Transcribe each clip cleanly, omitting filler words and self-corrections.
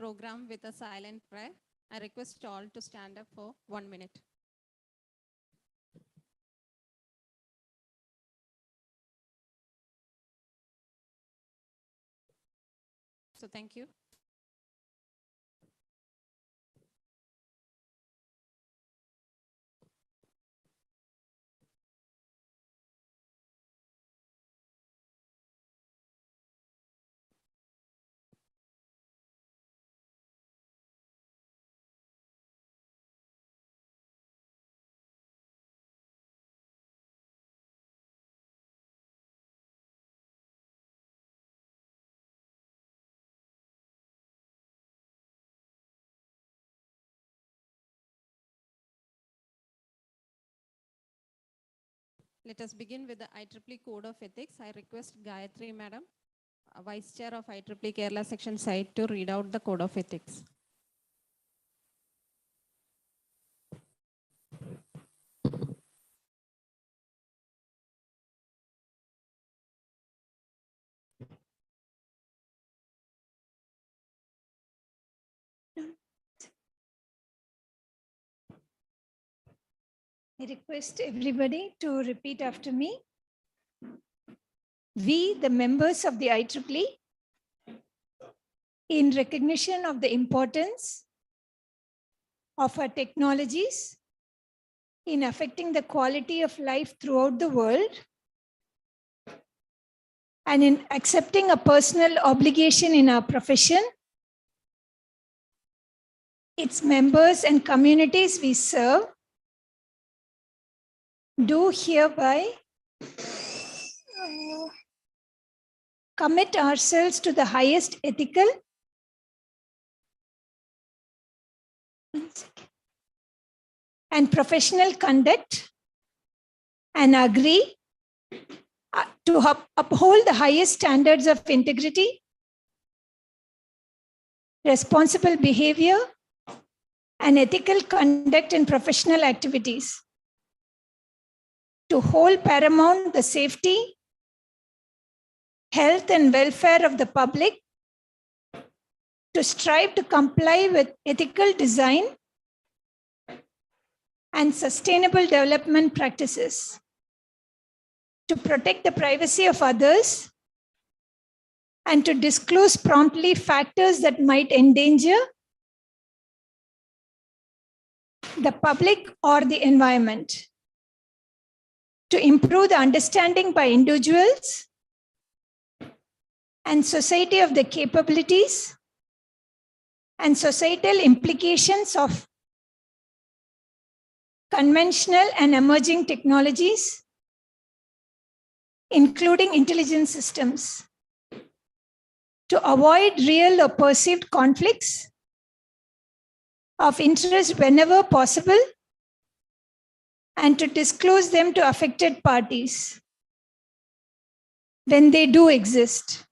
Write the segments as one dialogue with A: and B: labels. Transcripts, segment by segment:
A: program with a silent prayer. I request all to stand up for 1 minute. So thank you. Let us begin with the IEEE Code of Ethics. I request Gayatri Madam, Vice Chair of IEEE Kerala Section site, to read out the Code of Ethics.
B: I request everybody to repeat after me. We, the members of the IEEE, in recognition of the importance of our technologies in affecting the quality of life throughout the world, and in accepting a personal obligation in our profession, its members and communities we serve, do hereby commit ourselves to the highest ethical and professional conduct, and agree to uphold the highest standards of integrity, responsible behavior, and ethical conduct in professional activities, to hold paramount the safety, health, and welfare of the public, to strive to comply with ethical design and sustainable development practices, to protect the privacy of others, and to disclose promptly factors that might endanger the public or the environment, to improve the understanding by individuals and society of the capabilities and societal implications of conventional and emerging technologies, including intelligence systems, to avoid real or perceived conflicts of interest whenever possible, and to disclose them to affected parties when they do exist.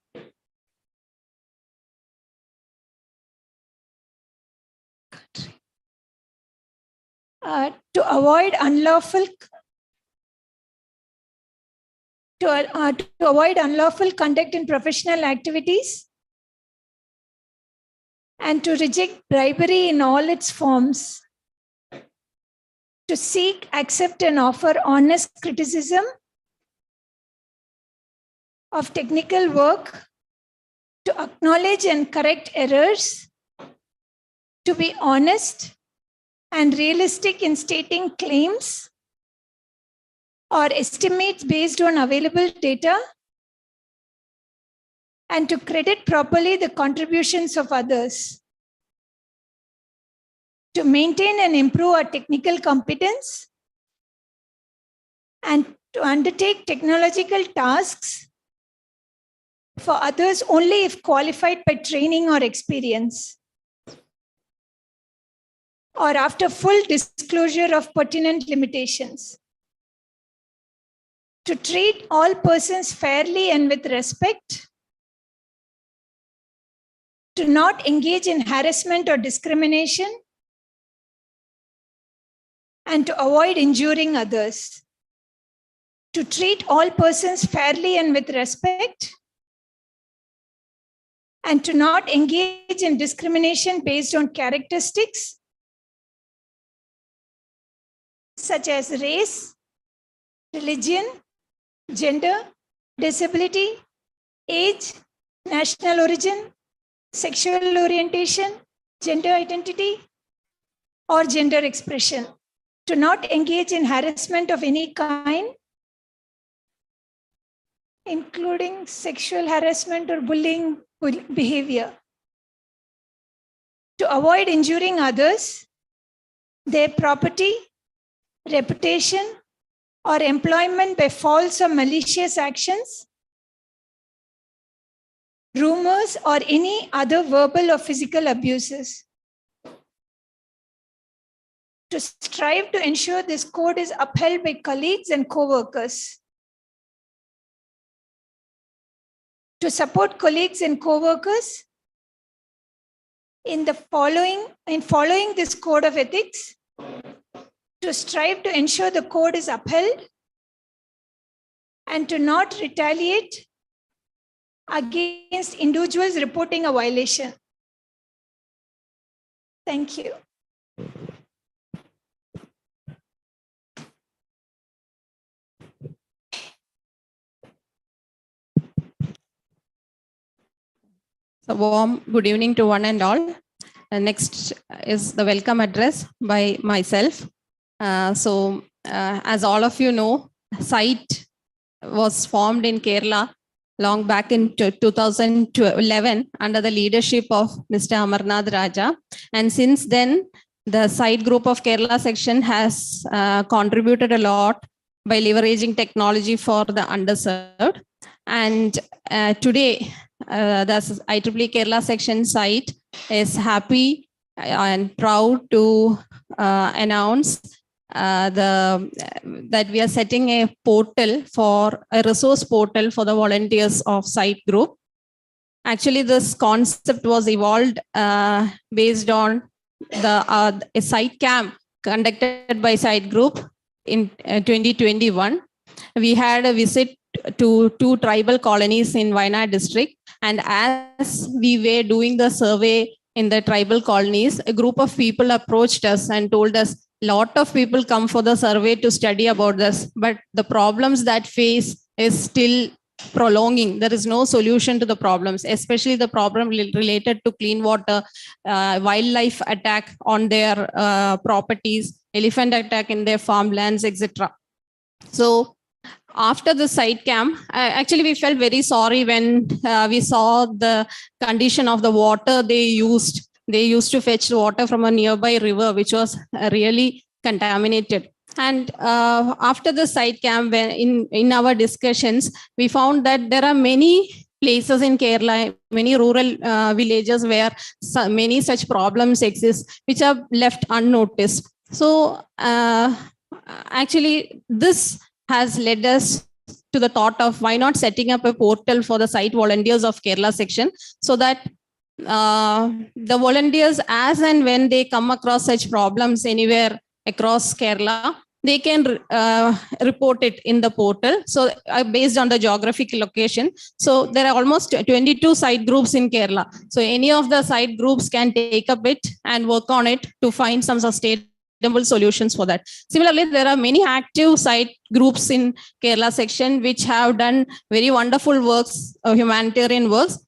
B: To avoid unlawful conduct in professional activities, and to reject bribery in all its forms, to seek, accept, and offer honest criticism of technical work, to acknowledge and correct errors, to be honest and realistic in stating claims or estimates based on available data, and to credit properly the contributions of others, to maintain and improve our technical competence, and to undertake technological tasks for others only if qualified by training or experience, or after full disclosure of pertinent limitations, to treat all persons fairly and with respect, to not engage in harassment or discrimination, and to avoid injuring others, to treat all persons fairly and with respect, and to not engage in discrimination based on characteristics such as race, religion, gender, disability, age, national origin, sexual orientation, gender identity, or gender expression. To not engage in harassment of any kind, including sexual harassment or bullying behavior. To avoid injuring others, their property, reputation, or employment by false or malicious actions, rumors, or any other verbal or physical abuses. To strive to ensure this code is upheld by colleagues and co-workers. To support colleagues and co-workers in following this code of ethics, to strive to ensure the code is upheld and to not retaliate against individuals reporting a violation. Thank you.
A: A warm good evening to one and all. Next is the welcome address by myself. As all of you know, SITE was formed in Kerala long back in 2011 under the leadership of Mr. Amarnad Raja. And since then, the SITE group of Kerala section has contributed a lot by leveraging technology for the underserved. And today, the IEEE Kerala section SITE is happy and proud to announce that we are setting a portal for a resource portal for the volunteers of SITE group. Actually, this concept was evolved based on a SITE camp conducted by SITE group in 2021. We had a visit to 2 tribal colonies in Wayanad district. And as we were doing the survey in the tribal colonies, a group of people approached us and told us, a lot of people come for the survey to study about this, but the problems that face is still prolonging. There is no solution to the problems, especially the problem related to clean water, wildlife attack on their properties, elephant attack in their farmlands, etc. So after the SITE camp, actually we felt very sorry when we saw the condition of the water they used. They used to fetch water from a nearby river, which was really contaminated. And after the SITE camp, in our discussions, we found that there are many places in Kerala, many rural villages where many such problems exist, which are left unnoticed. So actually, this has led us to the thought of why not setting up a portal for the SITE volunteers of Kerala section, so that the volunteers, as and when they come across such problems anywhere across Kerala, they can report it in the portal. So based on the geographic location. So there are almost 22 SITE groups in Kerala. So any of the SITE groups can take up it and work on it to find some sustainable solutions for that. Similarly, there are many active SITE groups in Kerala section which have done very wonderful works, humanitarian works.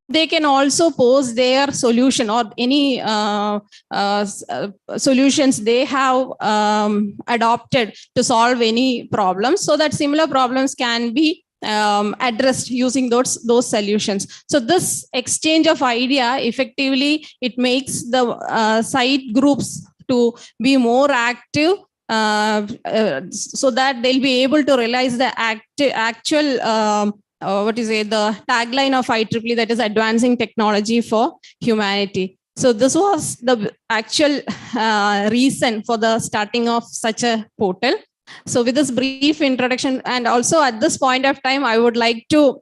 A: They can also post their solution or any solutions they have adopted to solve any problems, so that similar problems can be addressed using those solutions. So this exchange of idea, effectively, it makes the SITE groups to be more active, so that they'll be able to realize the actual the tagline of IEEE, that is advancing technology for humanity. So this was the actual reason for the starting of such a portal. So with this brief introduction, and also at this point of time, I would like to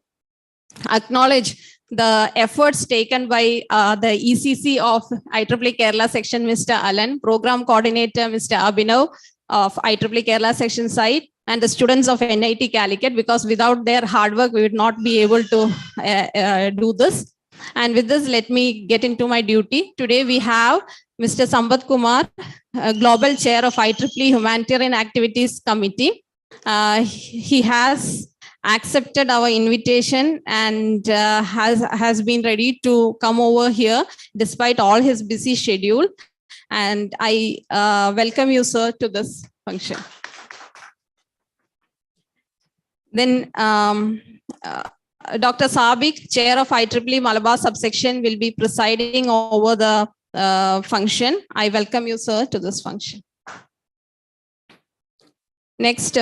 A: acknowledge the efforts taken by the ECC of IEEE Kerala section, Mr. Alan, program coordinator, Mr. Abhinav of IEEE Kerala section SITE, and the students of NIT Calicut, because without their hard work, we would not be able to do this. And with this, let me get into my duty. Today we have Mr. Sambad Kumar, Global Chair of IEEE Humanitarian Activities Committee. He has accepted our invitation and has been ready to come over here despite all his busy schedule. And I welcome you, sir, to this function. Then Dr. Sabik, Chair of IEEE Malabar Subsection, will be presiding over the function. I welcome you, sir, to this function. Next, we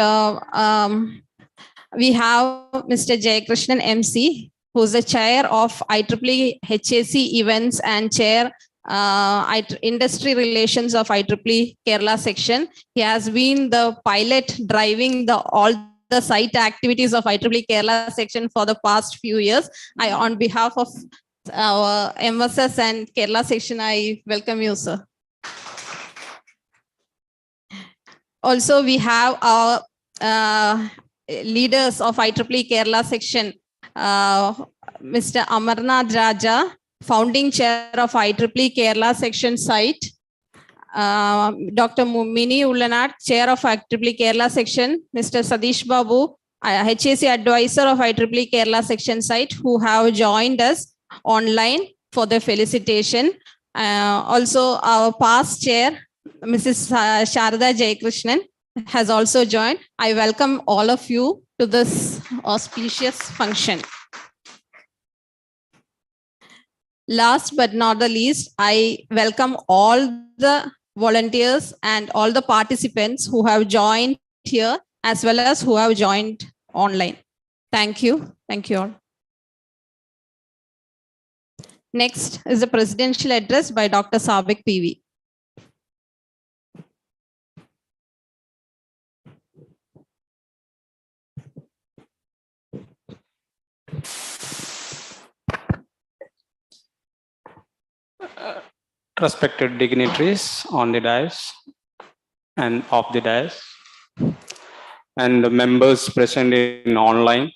A: have Mr. Jayakrishnan MC, who is the Chair of IEEE HAC Events and Chair Industry Relations of IEEE Kerala Section. He has been the pilot driving all the site activities of IEEE Kerala Section for the past few years. On behalf of our MSS and Kerala Section, I welcome you, sir. Also, we have our leaders of IEEE Kerala Section, Mr. Amarnad Raja, founding chair of IEEE Kerala Section site, Dr. Mini Ullanat, chair of IEEE Kerala Section, Mr. Sadish Babu, HAC advisor of IEEE Kerala Section site, who have joined us online for the felicitation. Also, our past chair, Mrs. Sharada Jayakrishnan, has also joined. I welcome all of you to this auspicious function. Last but not the least, I welcome all the volunteers and all the participants who have joined here as well as who have joined online. Thank you. Thank you all. Next is the presidential address by Dr. Sabik PV.
C: Respected dignitaries on the dais and off the dais, and the members present in online,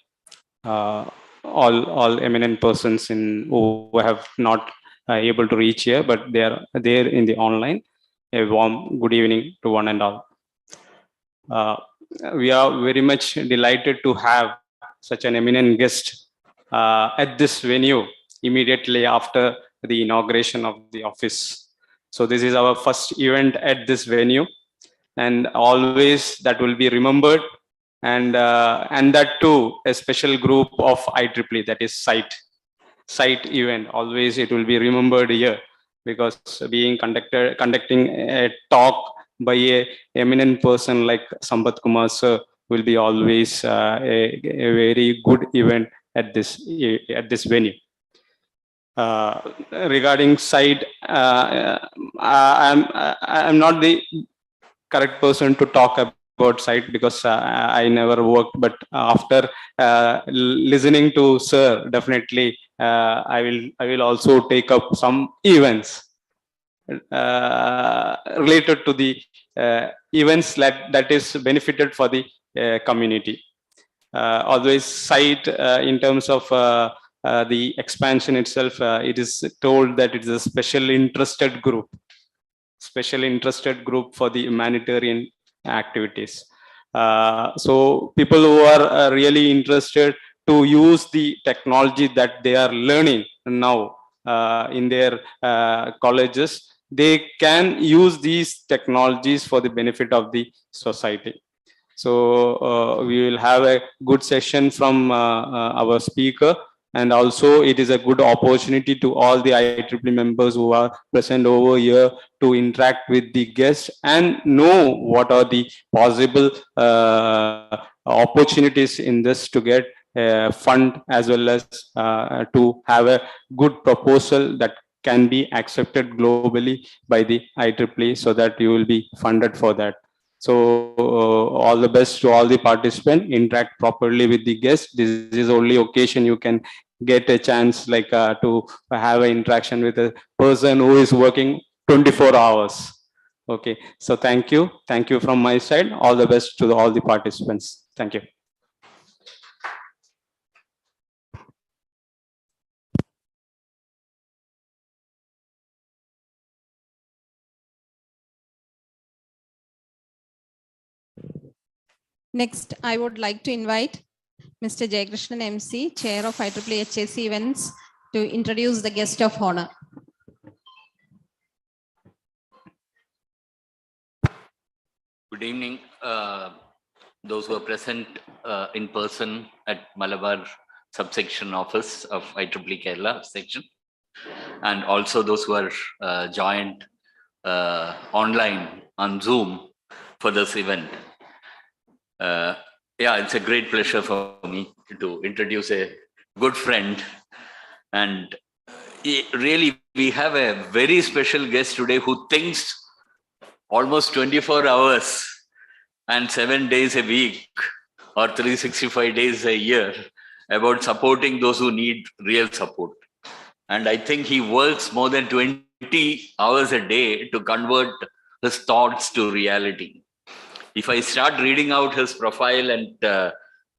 C: all eminent persons who have not able to reach here, but they are there in the online. A warm good evening to one and all. We are very much delighted to have such an eminent guest at this venue immediately after the inauguration of the office. So this is our first event at this venue, and always that will be remembered, and that too a special group of IEEE, that is site event. Always it will be remembered here, because conducting a talk by a eminent person like Sambad Kumar sir will be always a very good event at this venue. Regarding site, I'm not the correct person to talk about site, because I never worked, but after listening to sir, definitely I will also take up some events related to the events that is benefited for the community. Always site in terms of the expansion itself, it is told that it is a special interested group for the humanitarian activities. So people who are really interested to use the technology that they are learning now in their colleges, they can use these technologies for the benefit of the society. So we will have a good session from our speaker, and also it is a good opportunity to all the IEEE members who are present over here to interact with the guests and know what are the possible opportunities in this to get fund, as well as to have a good proposal that can be accepted globally by the IEEE, so that you will be funded for that. So all the best to all the participants. Interact properly with the guests. This is only occasion you can get a chance like to have an interaction with a person who is working 24 hours. Okay, so thank you from my side. All the best to all the participants. Thank you.
A: Next, I would like to invite Mr. Jayakrishnan MC, Chair of IEEE HAC Events, to introduce the guest of honor.
D: Good evening, those who are present in person at Malabar subsection office of IEEE Kerala Section, and also those who are joined online on Zoom for this event. Yeah, it's a great pleasure for me to introduce a good friend. And really, we have a very special guest today who thinks almost 24 hours and 7 days a week or 365 days a year about supporting those who need real support. And I think he works more than 20 hours a day to convert his thoughts to reality. If I start reading out his profile and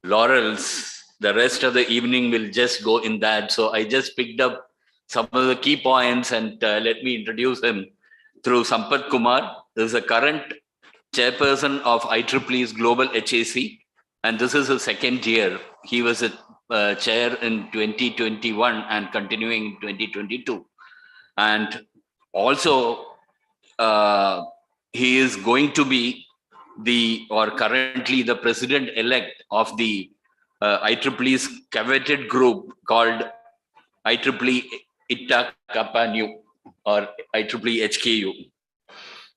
D: laurels, the rest of the evening will just go in that. So I just picked up some of the key points, and let me introduce him through Sambad Kumar. This is a current chairperson of IEEE's Global HAC, and this is his second year. He was a chair in 2021 and continuing in 2022. And also, he is going to be currently the president-elect of the IEEE's coveted group called IEEE Itta Kappa New, or IEEE HKU.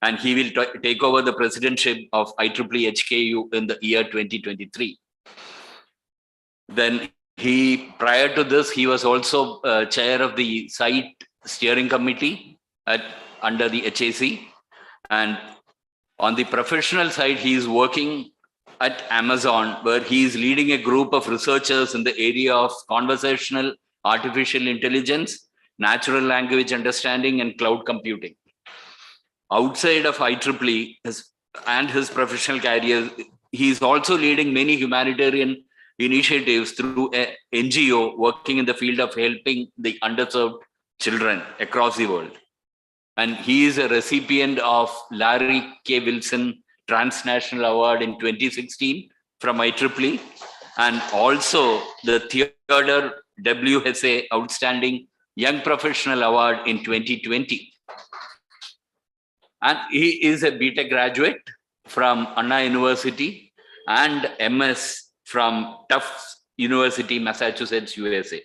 D: And he will take over the presidentship of IEEE HKU in the year 2023. Then prior to this, he was also chair of the site steering committee under the HAC. And on the professional side, he is working at Amazon, where he is leading a group of researchers in the area of conversational artificial intelligence, natural language understanding, and cloud computing. Outside of IEEE and his professional career, he is also leading many humanitarian initiatives through an NGO working in the field of helping the underserved children across the world. And he is a recipient of Larry K. Wilson Transnational Award in 2016 from IEEE, and also the Theodore W. Hesse Outstanding Young Professional Award in 2020. And he is a BTech graduate from Anna University and MS from Tufts University, Massachusetts, USA.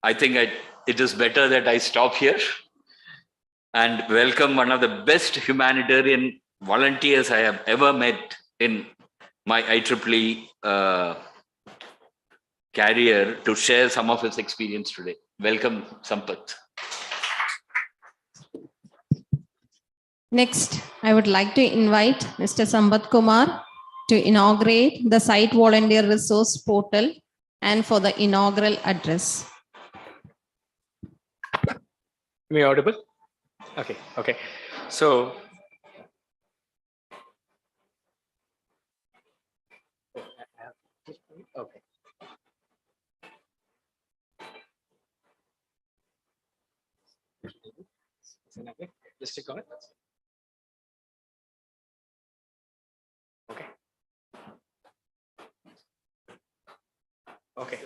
D: I think it is better that I stop here and welcome one of the best humanitarian volunteers I have ever met in my IEEE career to share some of his experience today. Welcome, Sampath.
A: Next, I would like to invite Mr. Sambad Kumar to inaugurate the Site Volunteer Resource Portal and for the inaugural address.
E: Am I audible? Okay. So, okay. Just click on it. Okay.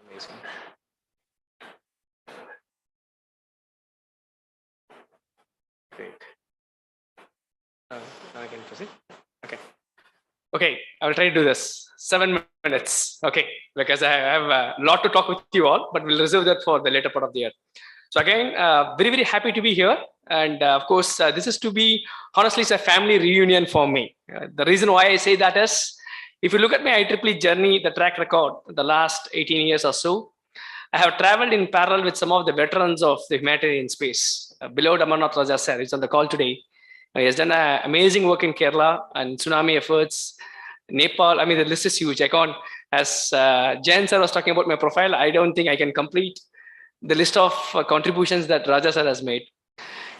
E: Amazing. Great. Now I can proceed. Okay, I will try to do this. 7 minutes. Okay, because I have a lot to talk with you all, but we'll reserve that for the later part of the year. So again, very happy to be here. And of course, this is to be, honestly, it's a family reunion for me. The reason why I say that is, if you look at my IEEE journey, the track record, the last 18 years or so, I have traveled in parallel with some of the veterans of the humanitarian space. Beloved Amarnad Rajasa is on the call today. He has done amazing work in Kerala and tsunami efforts, Nepal. I mean, the list is huge. I can't As Jen sir was talking about my profile, I don't think I can complete the list of contributions that Rajasa sir has made.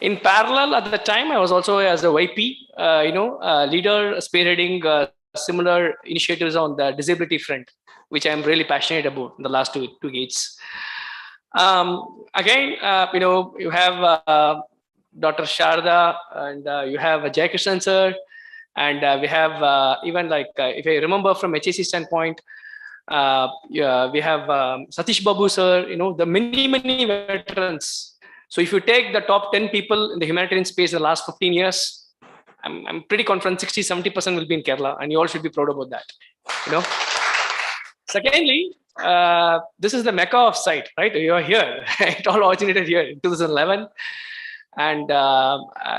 E: In parallel, at the time, I was also as a YP, leader spearheading similar initiatives on the disability front, which I'm really passionate about in the last two decades. Again, you have Dr. Sharda, and you have Jai Krishnan sir, and we have even like, if I remember from HAC standpoint, yeah, we have Satish Babu sir, the many veterans. So if you take the top 10 people in the humanitarian space in the last 15 years, I'm pretty confident 60-70% will be in Kerala, and you all should be proud about that. Secondly, this is the mecca of site, right? You're here. It all originated here in 2011. And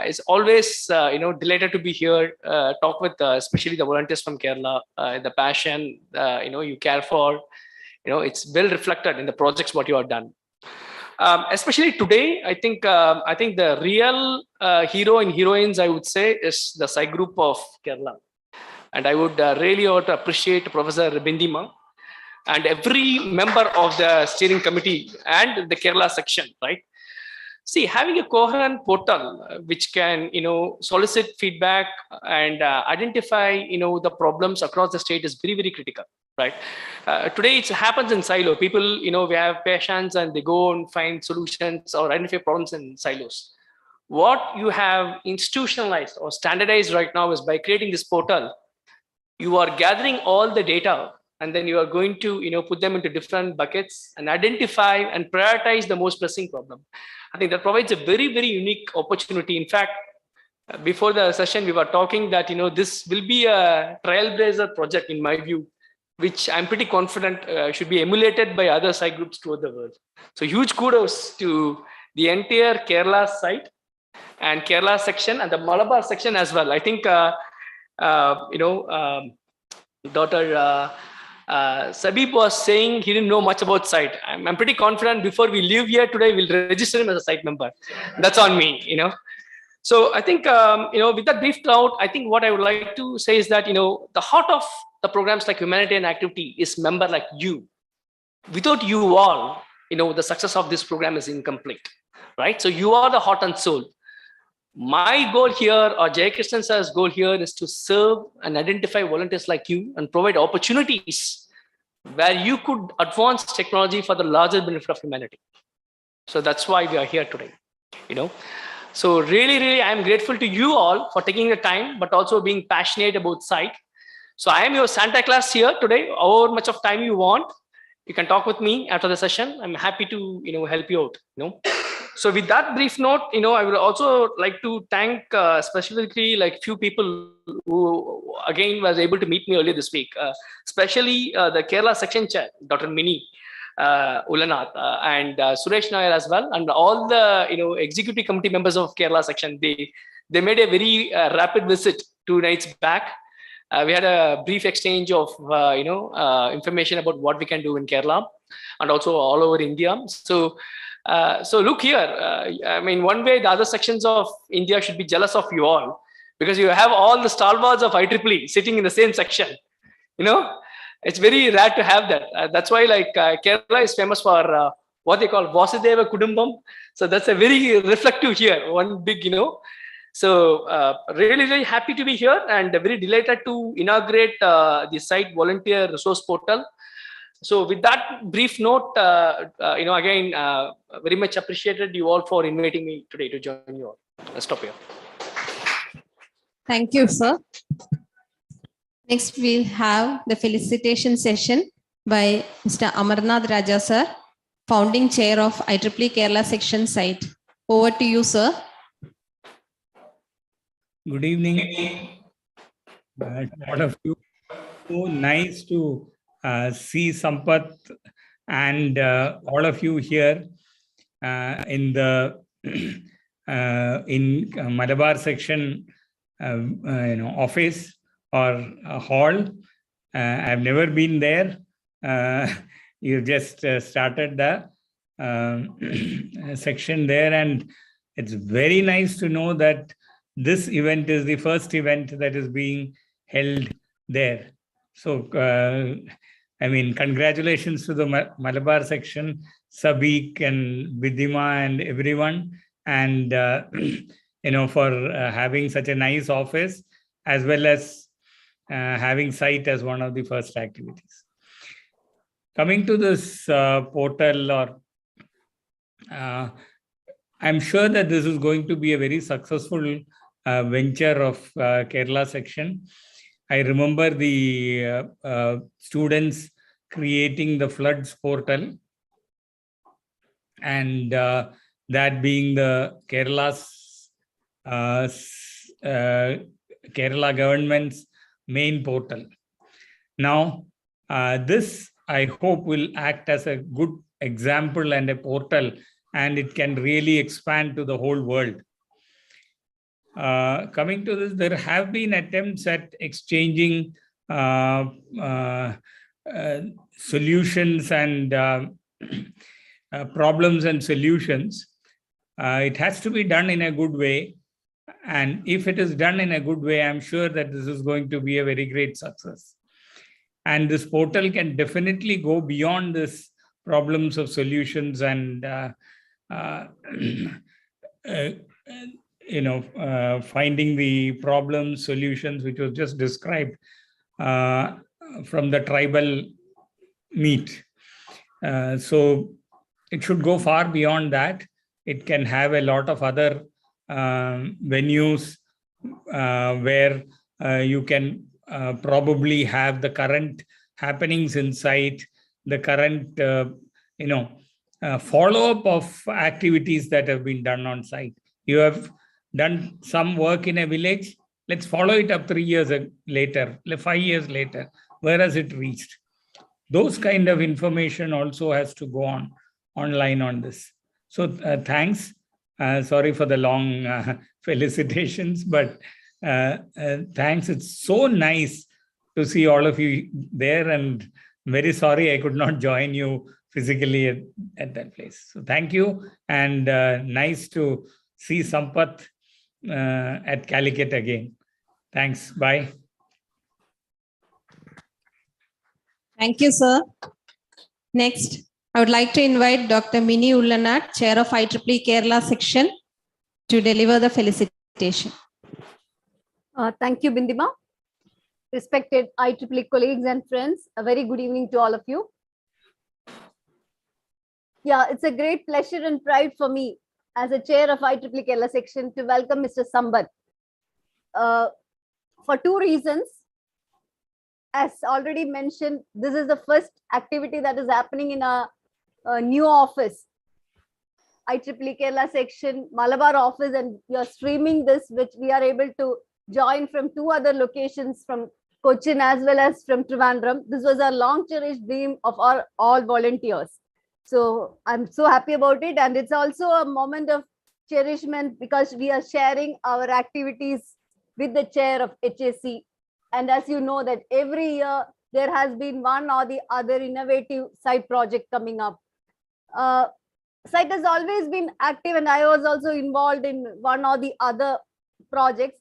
E: it's always, delighted to be here, talk with especially the volunteers from Kerala, the passion, you care for, it's well reflected in the projects what you have done. Especially today, I think the real hero and heroines, I would say, is the site group of Kerala. And I would really want to appreciate Professor Bindima and every member of the steering committee and the Kerala section, right? See, having a coherent portal which can, solicit feedback and identify, the problems across the state is very critical, right? Today it happens in silo. People, we have patients and they go and find solutions or identify problems in silos. What you have institutionalized or standardized right now is by creating this portal, you are gathering all the data and then you are going to, put them into different buckets and identify and prioritize the most pressing problem. I think that provides a very unique opportunity. In fact, before the session, we were talking that, this will be a trailblazer project in my view, which I'm pretty confident should be emulated by other site groups throughout the world. So huge kudos to the entire Kerala site and Kerala section and the Malabar section as well. I think, Dr. Sabib was saying he didn't know much about site. I'm pretty confident before we leave here today, we'll register him as a site member. That's on me, So I think, with that brief note, I think what I would like to say is that, the heart of the programs like humanitarian activity is member like you. Without you all, the success of this program is incomplete, right? So you are the heart and soul. My goal here, or Jai Krishnan sir's goal here, is to serve and identify volunteers like you and provide opportunities where you could advance technology for the larger benefit of humanity. So that's why we are here today, So really, I'm grateful to you all for taking the time, but also being passionate about site. So I am your Santa Claus here today. However much of time you want, you can talk with me after the session. I'm happy to, help you out, So with that brief note, I would also like to thank specifically like few people who again was able to meet me earlier this week, especially the Kerala section chair, Dr. Mini Ulanath and Suresh Nair as well, and all the executive committee members of Kerala section. They made a very rapid visit 2 nights back. We had a brief exchange of information about what we can do in Kerala and also all over India. So look here, I mean, one way the other sections of India should be jealous of you all because you have all the stalwarts of IEEE sitting in the same section. It's very rare to have that. That's why like Kerala is famous for what they call Vasudeva Kudumbam. So that's a very reflective here, one big, So really happy to be here and very delighted to inaugurate the site volunteer resource portal. So with that brief note, again, very much appreciated you all for inviting me today to join you all. I'll stop here.
A: Thank you, sir. Next, we'll have the felicitation session by Mr. Amarnad Rajasa, founding chair of IEEE Kerala Section site. Over to you, sir.
F: Good evening, all of you. So nice to see Sampath and all of you here in the in Malabar section, office or hall. I've never been there. You just started the section there, and it's very nice to know that this event is the first event that is being held there. So I mean, congratulations to the Malabar section, Sabik and Bidima and everyone, and for having such a nice office, as well as having site as one of the first activities. Coming to this portal, or I'm sure that this is going to be a very successful venture of Kerala section. I remember the students creating the floods portal, and that being the Kerala government's main portal. Now, this I hope will act as a good example and a portal, and it can really expand to the whole world. Coming to this, there have been attempts at exchanging solutions and problems and solutions. It has to be done in a good way. And if it is done in a good way, I'm sure that this is going to be a very great success. And this portal can definitely go beyond this problems of solutions and finding the problem solutions, which was just described from the tribal meet. So it should go far beyond that. It can have a lot of other venues where you can probably have the current happenings in site, the current follow-up of activities that have been done on site. You have done some work in a village, let's follow it up 3 years later, 5 years later. Where has it reached? Those kind of information also has to go on online on this. So thanks. Sorry for the long felicitations, but thanks. It's so nice to see all of you there, and very sorry I could not join you physically at that place. So thank you, and nice to see Sampath at Calicut again. Thanks. Bye.
A: Thank you, sir. Next, I would like to invite Dr. Mini Ullanat, Chair of IEEE Kerala Section, to deliver the felicitation.
G: Thank you, Bindima. Respected IEEE colleagues and friends, a very good evening to all of you. Yeah, it's a great pleasure and pride for me as a chair of IEEE Kerala Section to welcome Mr. Sambad. For two reasons. As already mentioned, this is the first activity that is happening in a new office, IEEE Kerala Section, Malabar office, and you're streaming this, which we are able to join from 2 other locations, from Cochin as well as from Trivandrum. This was a long cherished dream of all volunteers. So I'm so happy about it. And it's also a moment of cherishment because we are sharing our activities with the chair of HAC. And as you know that every year there has been one or the other innovative site project coming up. Site has always been active, and I was also involved in one or the other projects.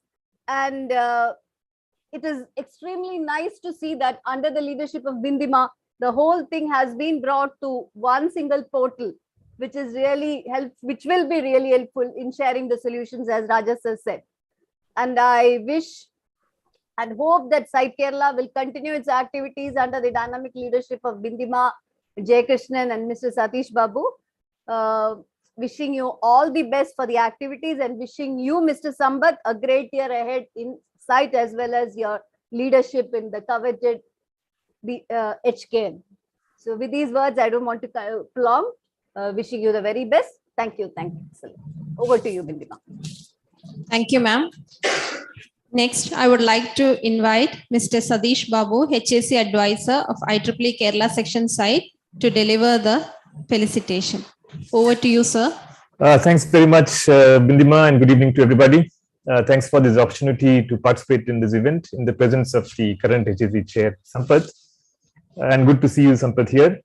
G: And it is extremely nice to see that under the leadership of Bindima, the whole thing has been brought to one single portal, which is really which will be really helpful in sharing the solutions, as Rajasa said. And I wish and hope that Site Kerala will continue its activities under the dynamic leadership of Bindima, Jaykrishnan, and Mr. Satish Babu. Wishing you all the best for the activities, and wishing you, Mr. Sambad, a great year ahead in Site as well as your leadership in the coveted HKN. So with these words, I don't want to prolong. Wishing you the very best. Thank you. Thank you. Over to you, Bindima.
A: Thank you, ma'am. Next, I would like to invite Mr. Satish Babu, HAC advisor of IEEE Kerala Section site, to deliver the felicitation. Over to you, sir.
H: Thanks very much, Bindima, and good evening to everybody. Thanks for this opportunity to participate in this event in the presence of the current HAC chair, Sampath. And good to see you, Sampath, here.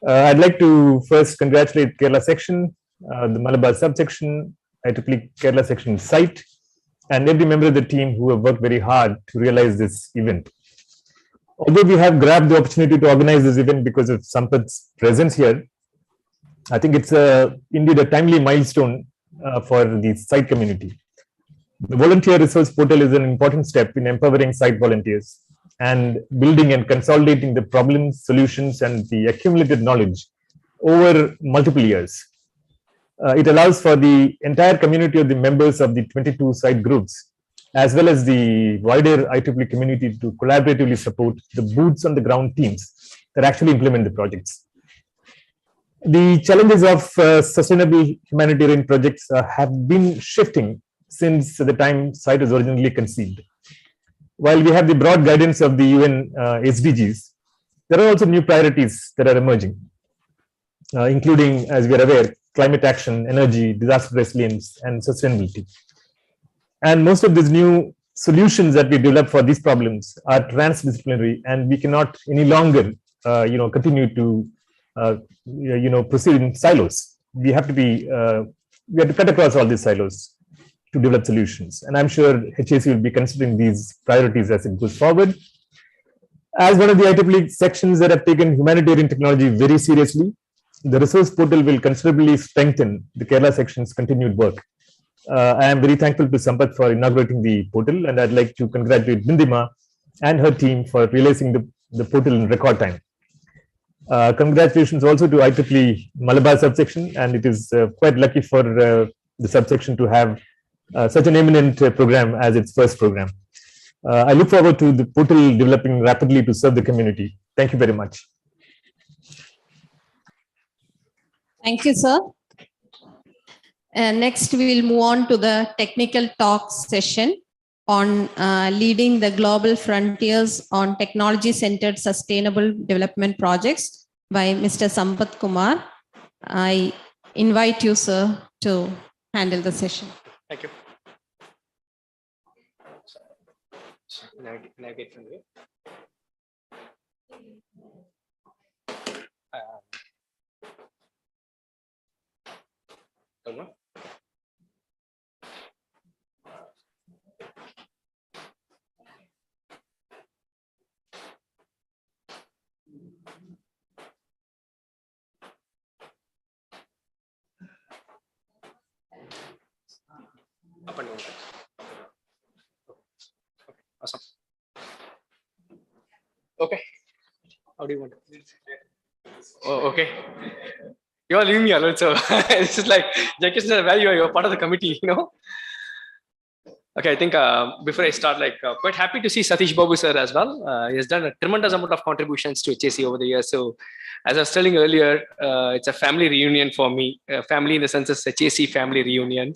H: I'd like to first congratulate Kerala Section, the Malabar subsection, IEEE Kerala Section site, and every member of the team who have worked very hard to realize this event. Although we have grabbed the opportunity to organize this event because of Sampad's presence here, I think it's indeed a timely milestone for the site community. The volunteer resource portal is an important step in empowering site volunteers and building and consolidating the problems, solutions, and the accumulated knowledge over multiple years. It allows for the entire community of the members of the 22 site groups, as well as the wider IEEE community, to collaboratively support the boots on the ground teams that actually implement the projects. The challenges of sustainable humanitarian projects have been shifting since the time site was originally conceived. While we have the broad guidance of the UN SDGs, there are also new priorities that are emerging, including, as we are aware, climate action, energy, disaster resilience, and sustainability. And most of these new solutions that we develop for these problems are transdisciplinary, and we cannot any longer, continue to, proceed in silos. We have to cut across all these silos to develop solutions. And I'm sure HAC will be considering these priorities as it goes forward. As one of the IEEE sections that have taken humanitarian technology very seriously, the resource portal will considerably strengthen the Kerala section's continued work. I am very thankful to Sambad for inaugurating the portal, and I'd like to congratulate Bindima and her team for realizing the portal in record time. Congratulations also to IEEE Malabar subsection, and it is quite lucky for the subsection to have such an eminent program as its first program. I look forward to the portal developing rapidly to serve the community. Thank you very much.
A: Thank you, sir. Next, we will move on to the technical talk session on leading the global frontiers on technology-centered sustainable development projects by Mr. Sambad Kumar. I invite you, sir, to handle the session.
E: Thank you. Navigate from here. Don't know. Up and down. Okay, awesome. Okay, how do you want to? Oh, okay. You are leaving me alone, so this is like, you're part of the committee, Okay, I think before I start, quite happy to see Satish Babu sir as well. He has done a tremendous amount of contributions to HAC over the years. So as I was telling earlier, it's a family reunion for me. Family in the sense of HAC family reunion.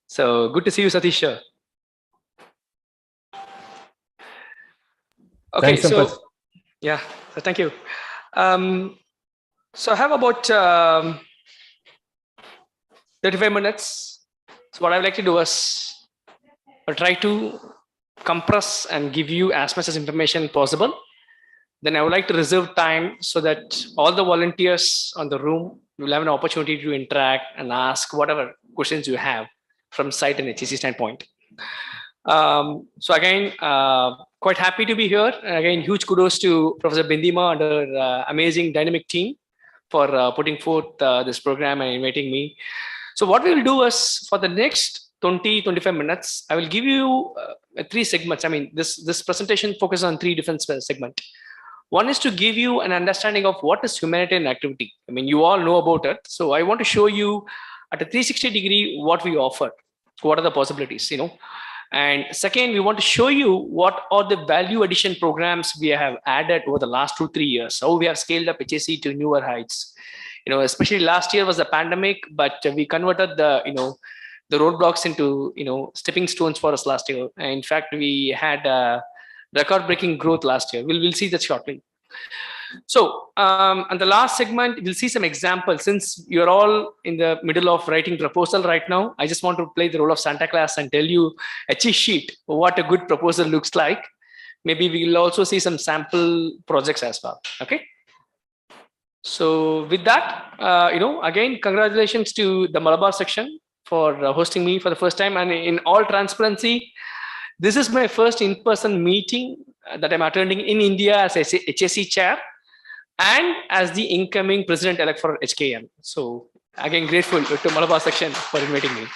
E: So good to see you, Satish sir. Okay,
H: thanks,
E: so yeah, so thank you. So I have about 35 minutes. So what I would like to do is I'll try to compress and give you as much as information possible. Then I would like to reserve time so that all the volunteers on the room will have an opportunity to interact and ask whatever questions you have from site and HAC standpoint. So again, quite happy to be here. And again, huge kudos to Professor Bindima and her amazing dynamic team for putting forth this program and inviting me. So what we will do is for the next 20-25 minutes, I will give you 3 segments. I mean, this presentation focuses on 3 different segments. One is to give you an understanding of what is humanitarian activity. I mean, you all know about it. So I want to show you at a 360-degree what we offer, what are the possibilities, And second, we want to show you what are the value addition programs we have added over the last 2-3 years. How we have scaled up HAC to newer heights. Especially last year was the pandemic, but we converted the roadblocks into stepping stones for us last year. And in fact, we had record-breaking growth last year. We'll see that shortly. So, and the last segment, we'll see some examples. Since you're all in the middle of writing proposal right now, I just want to play the role of Santa Claus and tell you a cheat sheet what a good proposal looks like. Maybe we'll also see some sample projects as well. Okay. So with that, again, congratulations to the Malabar section for hosting me for the first time. And in all transparency, This is my first in-person meeting that I'm attending in India as HSE chair and as the incoming president-elect for HKM. So again, grateful to Malabar section for inviting me.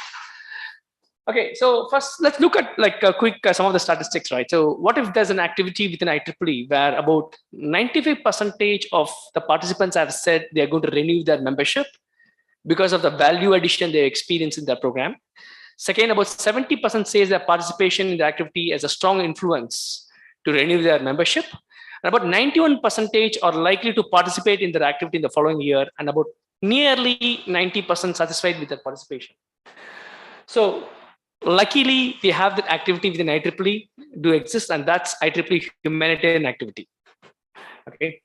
E: Okay, so first let's look at like a quick some of the statistics, right? So what if there's an activity within IEEE where about 95% of the participants have said they're going to renew their membership because of the value addition they experience in their program. Second, about 70% says their participation in the activity has a strong influence to renew their membership. And about 91% are likely to participate in their activity in the following year, and about nearly 90% satisfied with their participation. So luckily, we have that activity within IEEE do exist, and that's IEEE humanitarian activity. Okay.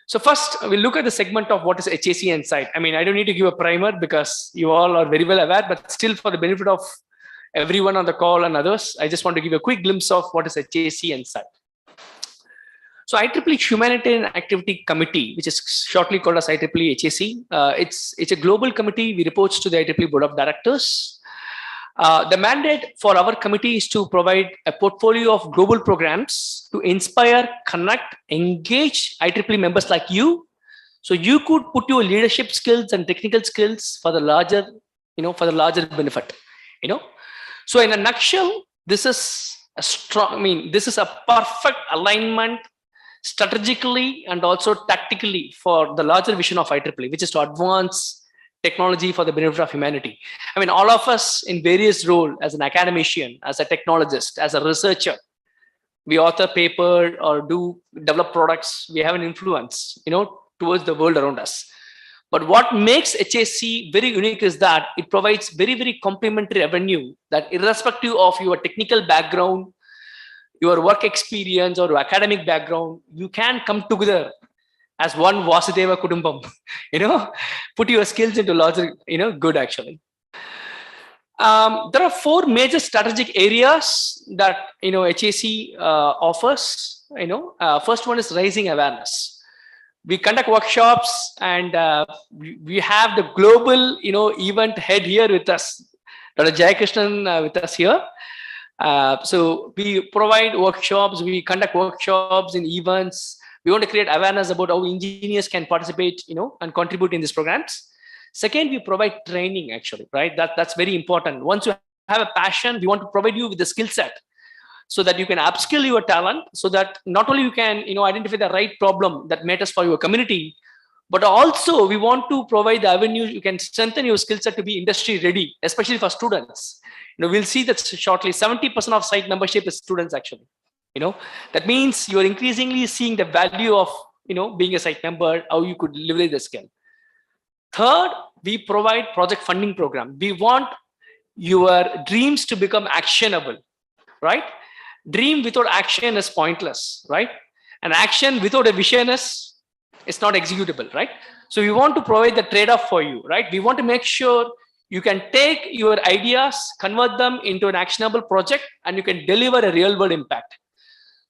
E: So first, we'll look at the segment of what is HAC and site. I mean, I don't need to give a primer because you all are very well aware, but still for the benefit of everyone on the call and others, I just want to give a quick glimpse of what is HAC and site. So IEEE Humanitarian Activity Committee, which is shortly called as IEEE HAC, it's a global committee. We report to the IEEE Board of Directors. The mandate for our committee is to provide a portfolio of global programs to inspire, connect, engage IEEE members like you. So you could put your leadership skills and technical skills for the larger, for the larger benefit, So in a nutshell, this is a strong, this is a perfect alignment strategically and also tactically for the larger vision of IEEE, which is to advance technology for the benefit of humanity. I mean, all of us in various roles, as an academician, as a technologist, as a researcher, we author paper or develop products, we have an influence, towards the world around us. But what makes HAC very unique is that it provides very, very complementary avenue that irrespective of your technical background, your work experience or academic background, you can come together as one Vasudeva Kudumbam, put your skills into larger, good actually. There are 4 major strategic areas that, HAC offers, first one is raising awareness. We conduct workshops and we have the global, event head here with us, Dr. Jayakrishnan with us here. So we provide workshops, we conduct workshops in events. We want to create awareness about how engineers can participate, and contribute in these programs. Second, we provide training actually, right? That's very important. Once you have a passion, we want to provide you with the skill set so that you can upskill your talent so that not only you can, identify the right problem that matters for your community, but also we want to provide the avenue you can strengthen your skill set to be industry ready, especially for students. We'll see that shortly. 70% of site membership is students actually. That means you're increasingly seeing the value of, being a site member, how you could leverage the skill. Third, we provide project funding program. We want your dreams to become actionable, right? Dream without action is pointless, right? And action without a vision is not executable, right? So we want to provide the trade-off for you, right? We want to make sure you can take your ideas, convert them into an actionable project, and you can deliver a real-world impact.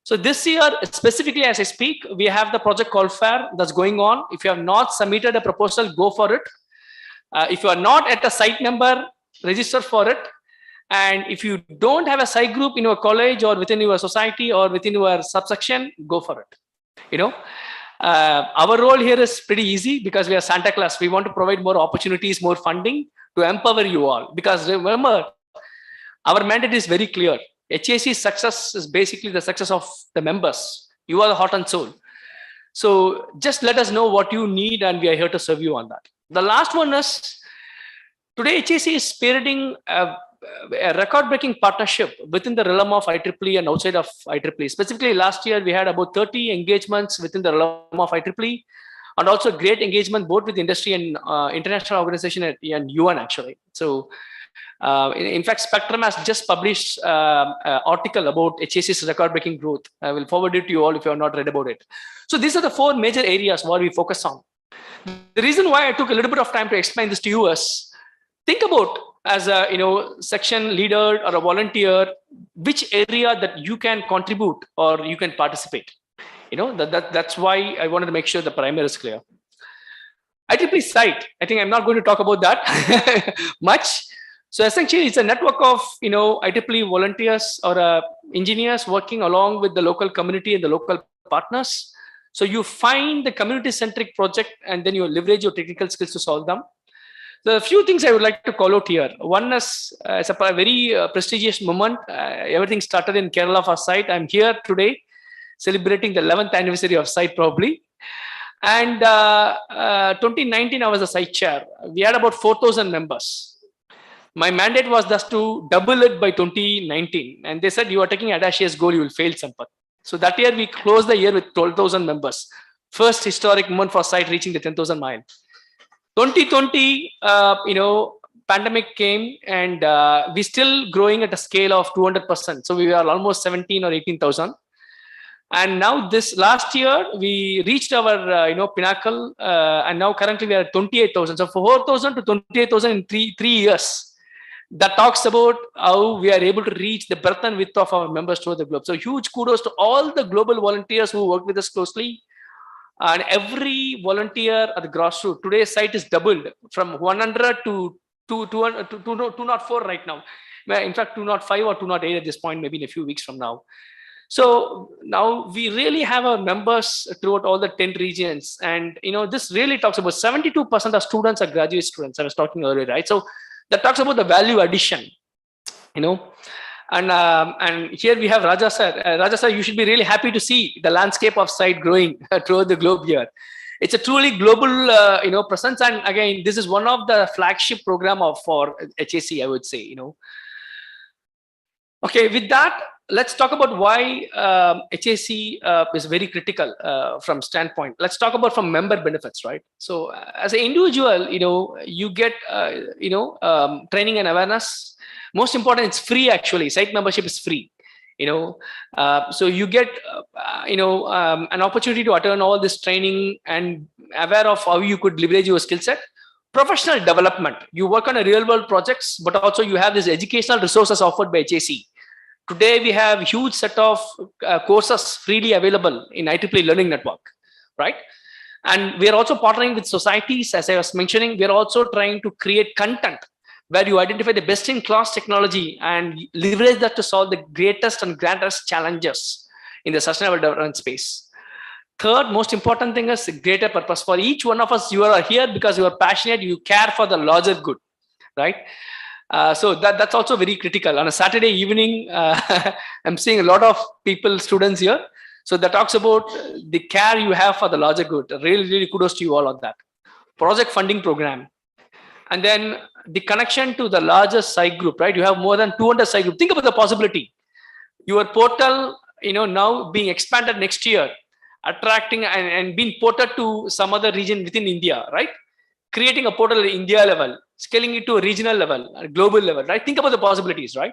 E: So this year, specifically as I speak, we have the project call fair that's going on. If you have not submitted a proposal, go for it. If you are not at a site member, register for it. And if you don't have a site group in your college or within your society or within your subsection, go for it. Our role here is pretty easy because we are Santa Claus. We want to provide more opportunities, more funding to empower you all. Because remember, our mandate is very clear. HAC's success is basically the success of the members. You are the heart and soul. So just let us know what you need and we are here to serve you on that. The last one is, today HAC is spearheading a record-breaking partnership within the realm of IEEE and outside of IEEE. Specifically, last year we had about 30 engagements within the realm of IEEE, and also great engagement both with industry and international organization and UN actually. So, in fact, Spectrum has just published an article about HAC's record-breaking growth. I will forward it to you all if you have not read about it. So these are the 4 major areas where we focus on. The reason why I took a little bit of time to explain this to you is, think about as a section leader or a volunteer, which area that you can contribute or you can participate. That's why I wanted to make sure the primer is clear. IEEE site, I think I'm not going to talk about that much. So essentially, it's a network of IEEE volunteers or engineers working along with the local community and the local partners. So you find the community-centric project, and then you leverage your technical skills to solve them. The few things I would like to call out here. One is it's a very prestigious moment. Everything started in Kerala for site. I'm here today celebrating the 11th anniversary of site probably. And 2019, I was a site chair. We had about 4,000 members. My mandate was thus to double it by 2019. And they said, you are taking audacious goal, you will fail, Sampath. So that year, we closed the year with 12,000 members. First historic moment for site reaching the 10,000 mile. 2020, pandemic came, and we still growing at a scale of 200%. So we were almost 17 or 18,000. And now this last year, we reached our pinnacle, and now currently we are at 28,000. So 4,000 to 28,000 in three years. That talks about how we are able to reach the breadth and width of our members throughout the globe. So huge kudos to all the global volunteers who work with us closely, and every volunteer at the grassroots. Today's site is doubled from 100 to 204 right now. In fact, 205 or 208 at this point, maybe in a few weeks from now. So now we really have our members throughout all the 10 regions. And, this really talks about 72% of students are graduate students. I was talking earlier, right? So that talks about the value addition, and here we have Rajasa. Rajasa, you should be really happy to see the landscape of site growing throughout the globe here. It's a truly global, presence. And again, this is one of the flagship program for HAC, I would say, Okay, with that, let's talk about why HAC is very critical from standpoint. Let's talk about from member benefits, right? So as an individual, you get, training and awareness. Most important, it's free actually. Site membership is free, so you get, an opportunity to attend all this training and aware of how you could leverage your skill set. Professional development. You work on a real world projects, but also you have this educational resources offered by HAC. Today, we have a huge set of courses freely available in IEEE Learning Network, right? And we are also partnering with societies, as I was mentioning. We are also trying to create content where you identify the best-in-class technology and leverage that to solve the greatest and grandest challenges in the sustainable development space. Third, most important thing is greater purpose. For each one of us, you are here because you are passionate, you care for the larger good, right? So that's also very critical. On a Saturday evening, I'm seeing a lot of people, students here. So that talks about the care you have for the larger good. Really, really kudos to you all on that. Project funding program. And then the connection to the largest site group, right? You have more than 200 site group. Think about the possibility. Your portal, now being expanded next year, attracting and being ported to some other region within India, right? Creating a portal at India level, scaling it to a regional level, a global level, right? Think about the possibilities, right?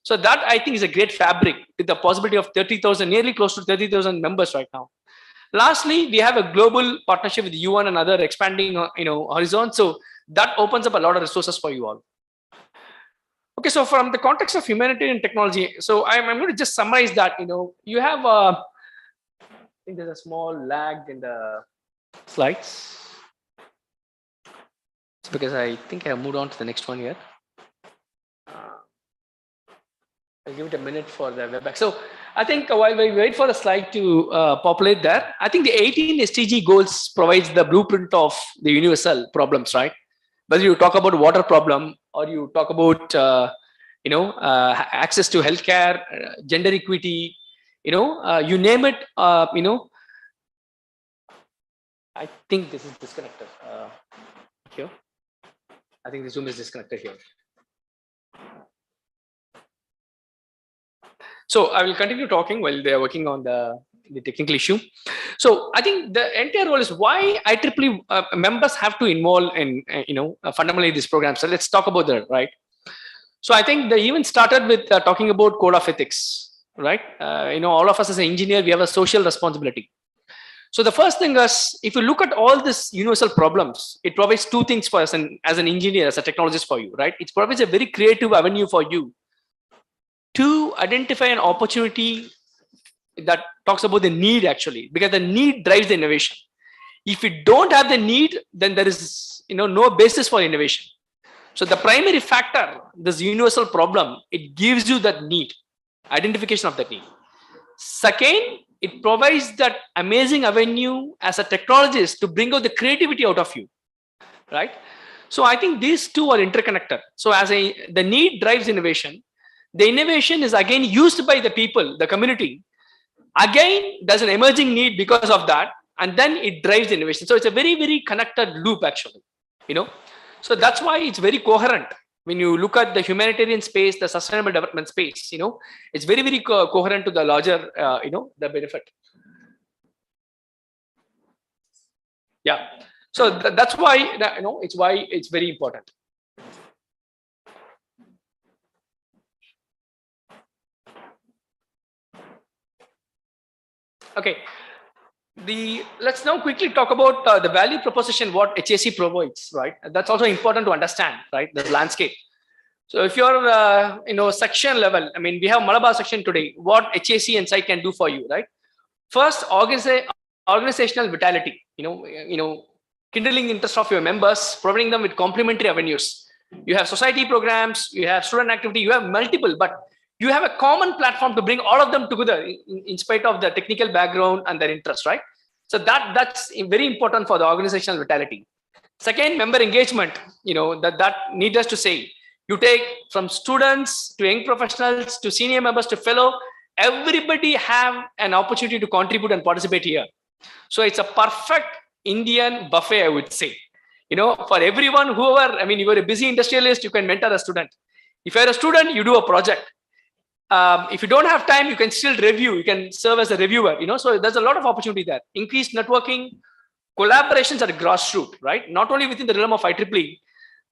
E: So that I think is a great fabric with the possibility of 30,000, nearly close to 30,000 members right now. Lastly, we have a global partnership with UN and other expanding, horizon. So that opens up a lot of resources for you all. Okay, so from the context of humanitarian technology, so I'm going to just summarize that. You have, I think there's a small lag in the slides. It's because I think I have moved on to the next one here. I'll give it a minute for the webback. So I think while we wait for the slide to populate there, I think the 18 SDG goals provides the blueprint of the universal problems, right? Whether you talk about water problem or you talk about, access to healthcare, gender equity, you name it, I think this is disconnected here. I think the Zoom is disconnected here. So I will continue talking while they are working on the technical issue. So I think the entire role is why IEEE members have to involve in, fundamentally this program. So let's talk about that, right? So I think the event started with talking about code of ethics, right? All of us as an engineer, we have a social responsibility. So the first thing is, if you look at all these universal problems, it provides two things for us as an engineer, as a technologist for you, right? It provides a very creative avenue for you to identify an opportunity that talks about the need actually, because the need drives the innovation. If you don't have the need, then there is no basis for innovation. So the primary factor, this universal problem, it gives you that need, identification of that need. Second, it provides that amazing avenue as a technologist to bring out the creativity out of you, right? So I think these two are interconnected. So the need drives innovation. The innovation is again used by the people, the community. Again, there's an emerging need because of that, and then it drives innovation. So it's a very, very connected loop actually, So that's why it's very coherent. When you look at the humanitarian space, the sustainable development space, it's very, very coherent to the larger, the benefit. Yeah. So that's why, it's why it's very important. Okay. Let's now quickly talk about the value proposition, what HAC provides, right? That's also important to understand, right? The landscape. So if you're, section level, I mean, we have Malabar section today, what HAC and site can do for you, right? First, organizational vitality, kindling the interest of your members, providing them with complementary avenues. You have society programs, you have student activity, you have multiple, but you have a common platform to bring all of them together in spite of the technical background and their interest, right? So that's very important for the organizational vitality. Second, member engagement, that needless to say, you take from students to young professionals to senior members to fellow, everybody have an opportunity to contribute and participate here. So it's a perfect Indian buffet, I would say. For everyone, whoever, I mean, you're a busy industrialist, you can mentor a student. If you're a student, you do a project. If you don't have time, you can still review. You can serve as a reviewer. So there's a lot of opportunity there. Increased networking, collaborations at a grassroots, right? Not only within the realm of IEEE,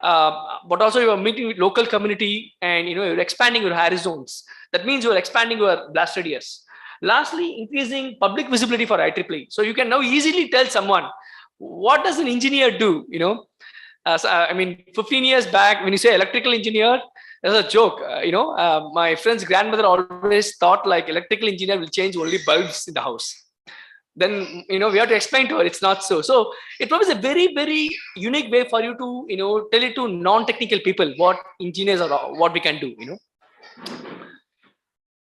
E: but also you are meeting with local community and you're expanding your horizons. That means you're expanding your blast radius. Lastly, increasing public visibility for IEEE. So you can now easily tell someone, what does an engineer do? I mean, 15 years back, when you say electrical engineer, there's a joke. My friend's grandmother always thought like electrical engineer will change only bulbs in the house. Then, we have to explain to her it's not so. So it was a very, very unique way for you to, tell it to non-technical people what engineers are, what we can do,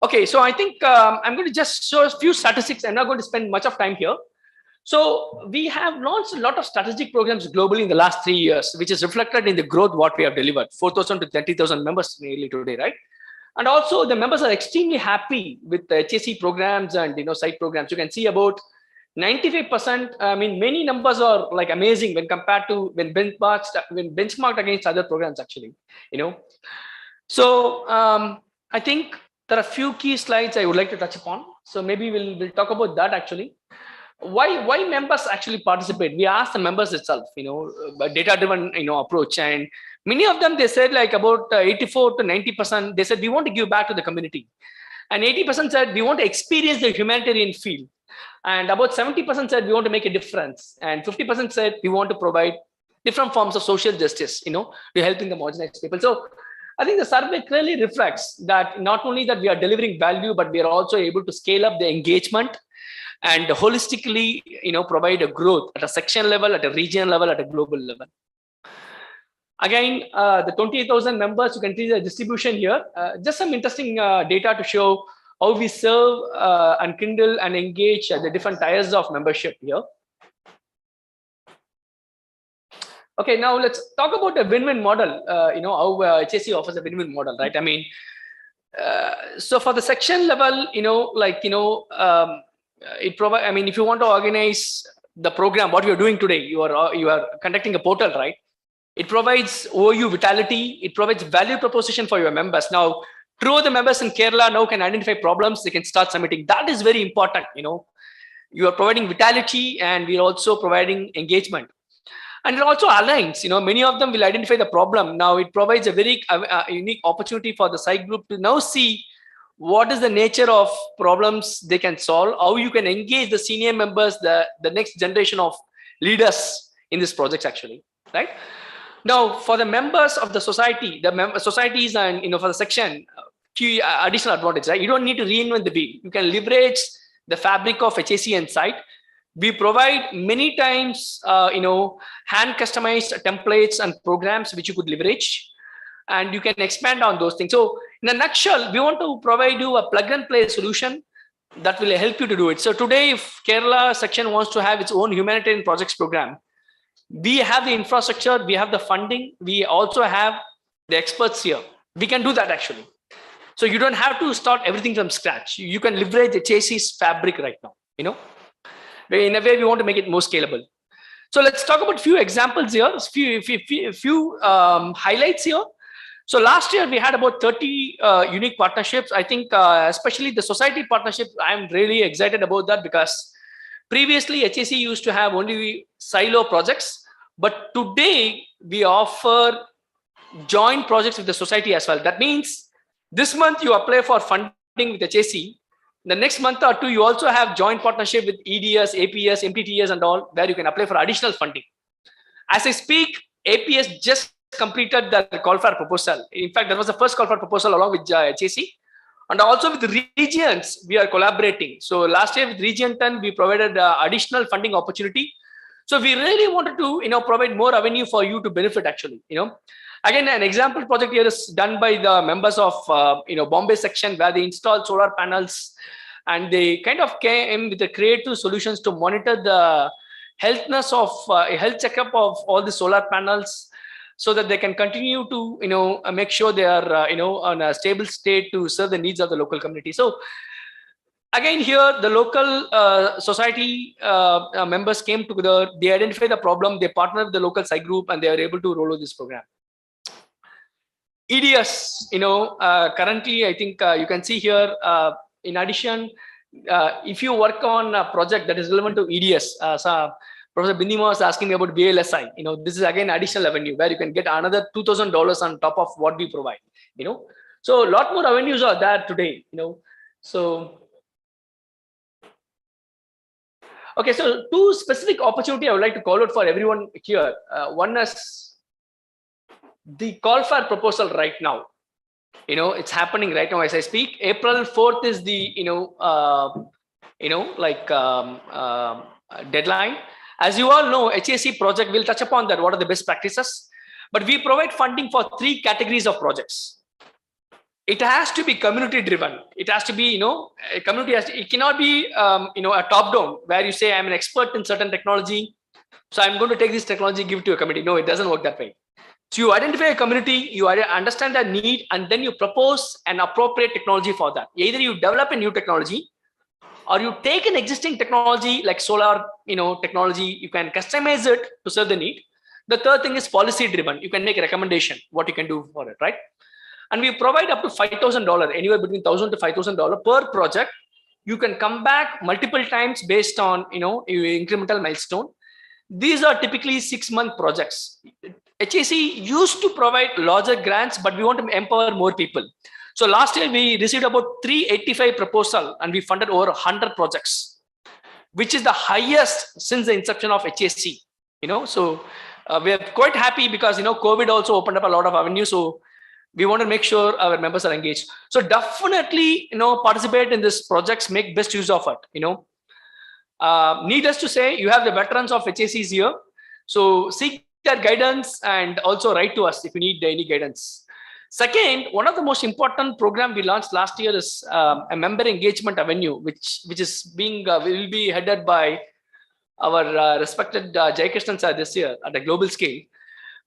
E: Okay, so I think I'm going to just show a few statistics. I'm not going to spend much of time here. So we have launched a lot of strategic programs globally in the last 3 years, which is reflected in the growth what we have delivered, 4,000 to 30,000 members nearly today, right? And also the members are extremely happy with the HAC programs and site programs. You can see about 95%. I mean, many numbers are like amazing when compared to when benchmarked against other programs actually. So I think there are a few key slides I would like to touch upon. So maybe we'll talk about that actually. Why members actually participate? We asked the members itself, a data-driven, approach, and many of them, they said like about 84 to 90%, they said we want to give back to the community, and 80% said we want to experience the humanitarian field, and about 70% said we want to make a difference, and 50% said we want to provide different forms of social justice, to helping the marginalized people. So I think the survey clearly reflects that not only that we are delivering value, but we are also able to scale up the engagement and holistically, provide a growth at a section level, at a region level, at a global level. Again, the 28,000 members, you can see the distribution here. Just some interesting data to show how we serve and kindle and engage the different tiers of membership here. Okay, now let's talk about the win-win model. How HAC offers a win-win model, right? I mean, so for the section level, it provides. I mean, if you want to organize the program, what you're doing today, you are conducting a portal, right? It provides OU vitality. It provides value proposition for your members. Now, through the members in Kerala now can identify problems. They can start submitting. That is very important. You are providing vitality, and we are also providing engagement. And it also aligns, many of them will identify the problem. Now it provides a very unique opportunity for the site group to now see what is the nature of problems they can solve, how you can engage the senior members, the next generation of leaders in this project actually, right? Now for the members of the society, societies and, for the section, key additional advantage, right? You don't need to reinvent the wheel. You can leverage the fabric of HAC and site We provide many times, hand customized templates and programs which you could leverage, and you can expand on those things. So in a nutshell, we want to provide you a plug and play solution that will help you to do it. So today, if Kerala section wants to have its own humanitarian projects program, we have the infrastructure, we have the funding, we also have the experts here. We can do that actually. So you don't have to start everything from scratch. You can leverage the HAC's fabric right now, in a way we want to make it more scalable. So let's talk about a few examples here, a few highlights here. So last year we had about 30 unique partnerships. I think especially the society partnerships, I'm really excited about that, because previously HAC used to have only silo projects, but today we offer joint projects with the society as well. That means this month you apply for funding with HAC. The next month or two, you also have joint partnership with EDS, APS, MTTS and all, where you can apply for additional funding. As I speak, APS just completed the call for proposal. In fact, that was the first call for proposal along with HAC. And also with the regions, we are collaborating. So last year with Region 10, we provided additional funding opportunity. So we really wanted to, provide more avenue for you to benefit actually, Again, an example project here is done by the members of, Bombay section, where they installed solar panels and they kind of came with the creative solutions to monitor the healthness of health checkup of all the solar panels, so that they can continue to, make sure they are, on a stable state to serve the needs of the local community. So again, here the local society members came together, they identified the problem, they partnered with the local site group, and they are able to roll out this program. EDS, currently, I think you can see here, in addition, if you work on a project that is relevant to EDS, Professor Bindima was asking me about BLSI. This is again additional avenue where you can get another $2,000 on top of what we provide. So a lot more avenues are there today. So okay, so two specific opportunity I would like to call out for everyone here. One is the call for proposal right now. It's happening right now as I speak. April 4th is the deadline. As you all know, HAC project will touch upon that. What are the best practices? But we provide funding for 3 categories of projects. It has to be community driven. It has to be, a community it cannot be, a top down where you say I'm an expert in certain technology, so I'm going to take this technology, give it to a community. No, it doesn't work that way. So you identify a community, you understand their need, and then you propose an appropriate technology for that. Either you develop a new technology, or you take an existing technology like solar, technology, you can customize it to serve the need. The third thing is policy driven. You can make a recommendation, what you can do for it, right? And we provide up to $5,000, anywhere between $1,000 to $5,000 per project. You can come back multiple times based on, incremental milestone. These are typically 6-month projects. HAC used to provide larger grants, but we want to empower more people. So last year we received about 385 proposals and we funded over 100 projects, which is the highest since the inception of HAC. So we are quite happy because COVID also opened up a lot of avenues. So we want to make sure our members are engaged. So definitely participate in this projects, make best use of it. Needless to say, you have the veterans of HACs here. So seek their guidance and also write to us if you need any guidance. Second, one of the most important program we launched last year is a member engagement avenue, which is being will be headed by our respected Jayakrishnan sir this year at a global scale,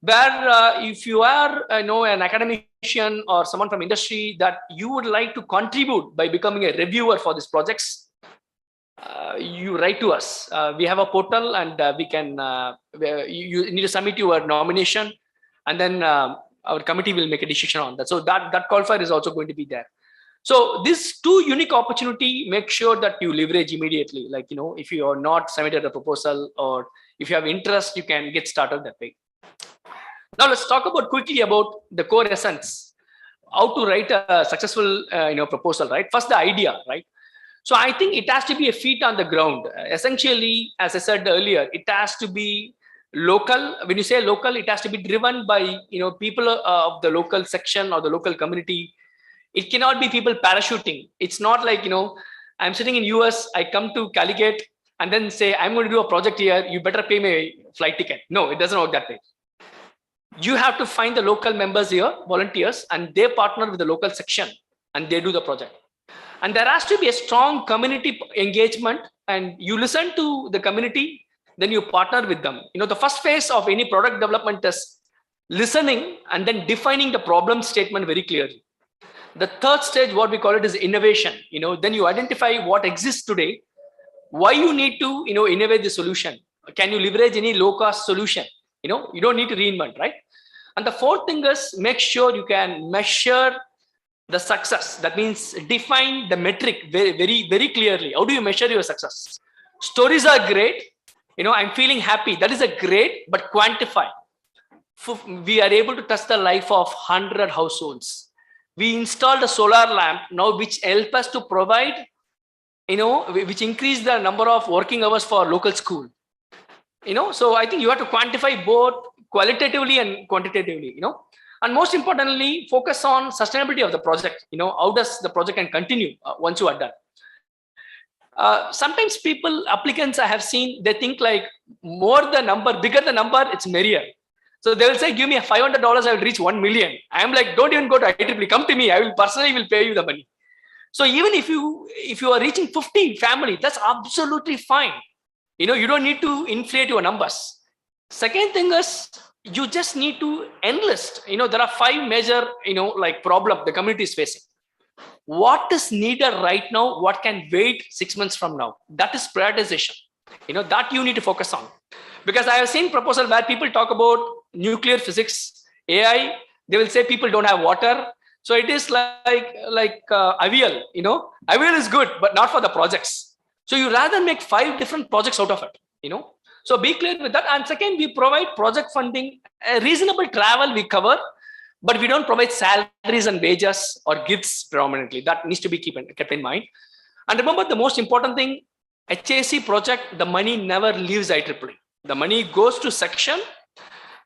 E: where if you are an academician or someone from industry that you would like to contribute by becoming a reviewer for these projects, you write to us. We have a portal and we can you need to submit your nomination, and then our committee will make a decision on that. So that call for is also going to be there. So these 2 unique opportunity, make sure that you leverage immediately. Like, if you are not submitted a proposal or if you have interest, you can get started that way. Now let's talk quickly about the core essence, how to write a successful proposal, right? First, the idea, right? So I think it has to be a feet on the ground. Essentially, as I said earlier, it has to be local. When you say local, it has to be driven by people of the local section or the local community. It cannot be people parachuting. It's not like I'm sitting in US, I come to Calicut, and then say, I'm going to do a project here, you better pay me a flight ticket. No, it doesn't work that way. You have to find the local members here, volunteers, and they partner with the local section and they do the project. And there has to be a strong community engagement, and you listen to the community, then you partner with them. The first phase of any product development is listening and then defining the problem statement very clearly. The third stage, what we call it, is innovation. Then you identify what exists today, why you need to innovate the solution. Can you leverage any low-cost solution? You don't need to reinvent, right? And the fourth thing is make sure you can measure the success. That means define the metric very, very, very clearly. How do you measure your success? Stories are great. I'm feeling happy. That is a great, but quantify. We are able to touch the life of 100 households. We installed a solar lamp now, which help us to provide, which increase the number of working hours for local school. So I think you have to quantify both qualitatively and quantitatively, and most importantly, focus on sustainability of the project. How does the project can continue once you are done? Sometimes applicants I have seen, they think like more the number, bigger the number, it's merrier. So they will say, give me $500, I will reach 1 million. I am like, don't even go to IEEE, come to me. I will personally pay you the money. So even if you are reaching 50 family, that's absolutely fine. You don't need to inflate your numbers. Second thing is, you just need to enlist. There are 5 major, problem the community is facing. What is needed right now? What can wait 6 months from now? That is prioritization. That you need to focus on. Because I have seen proposal where people talk about nuclear physics, AI. They will say people don't have water. So it is like Avial. Avial is good, but not for the projects. So you rather make 5 different projects out of it. So be clear with that. And second, we provide project funding, reasonable travel we cover, but we don't provide salaries and wages or gifts predominantly. That needs to be kept in mind. And remember, the most important thing, HAC project, the money never leaves IEEE. The money goes to section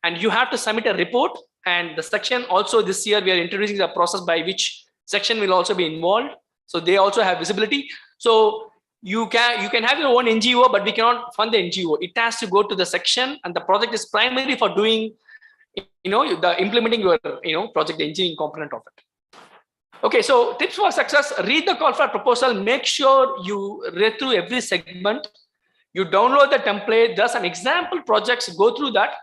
E: and you have to submit a report. And the section also this year, we are introducing the process by which section will also be involved. So they also have visibility. So you can have your own NGO, but we cannot fund the NGO. It has to go to the section, and the project is primarily for doing, the implementing your, project engineering component of it. Okay, so tips for success: read the call for proposal. Make sure you read through every segment. You download the template. There's an example projects. Go through that.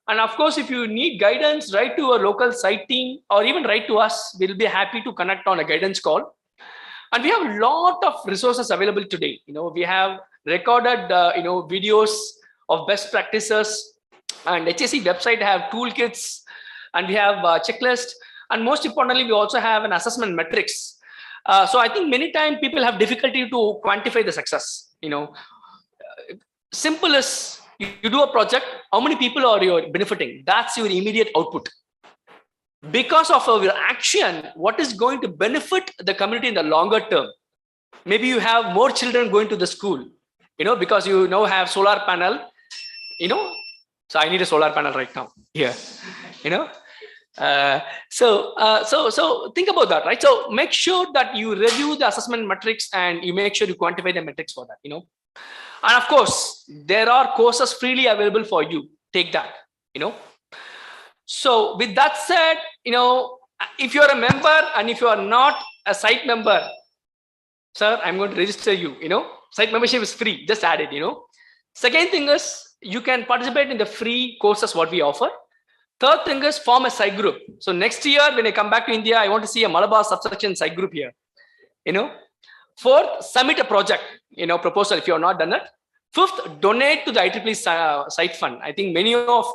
E: And of course, if you need guidance, write to a local site team or even write to us. We'll be happy to connect on a guidance call. And we have a lot of resources available today. We have recorded, videos of best practices, and HAC website have toolkits, and we have a checklist. And most importantly, we also have an assessment metrics. So I think many times people have difficulty to quantify the success. Simple as you do a project, how many people are you benefiting? That's your immediate output. Because of your action, what is going to benefit the community in the longer term? Maybe you have more children going to the school, because you now have solar panel, so I need a solar panel right now here, so think about that, right? So make sure that you review the assessment metrics and you make sure you quantify the metrics for that, And of course, there are courses freely available for you. Take that, So with that said, if you're a member and if you are not a site member, sir, I'm going to register you, site membership is free, just add it, Second thing is you can participate in the free courses what we offer. Third thing is form a site group. So next year, when I come back to India, I want to see a Malabar subsection site group here, Fourth, submit a project, proposal if you have not done it. Fifth, donate to the IEEE site fund. I think many of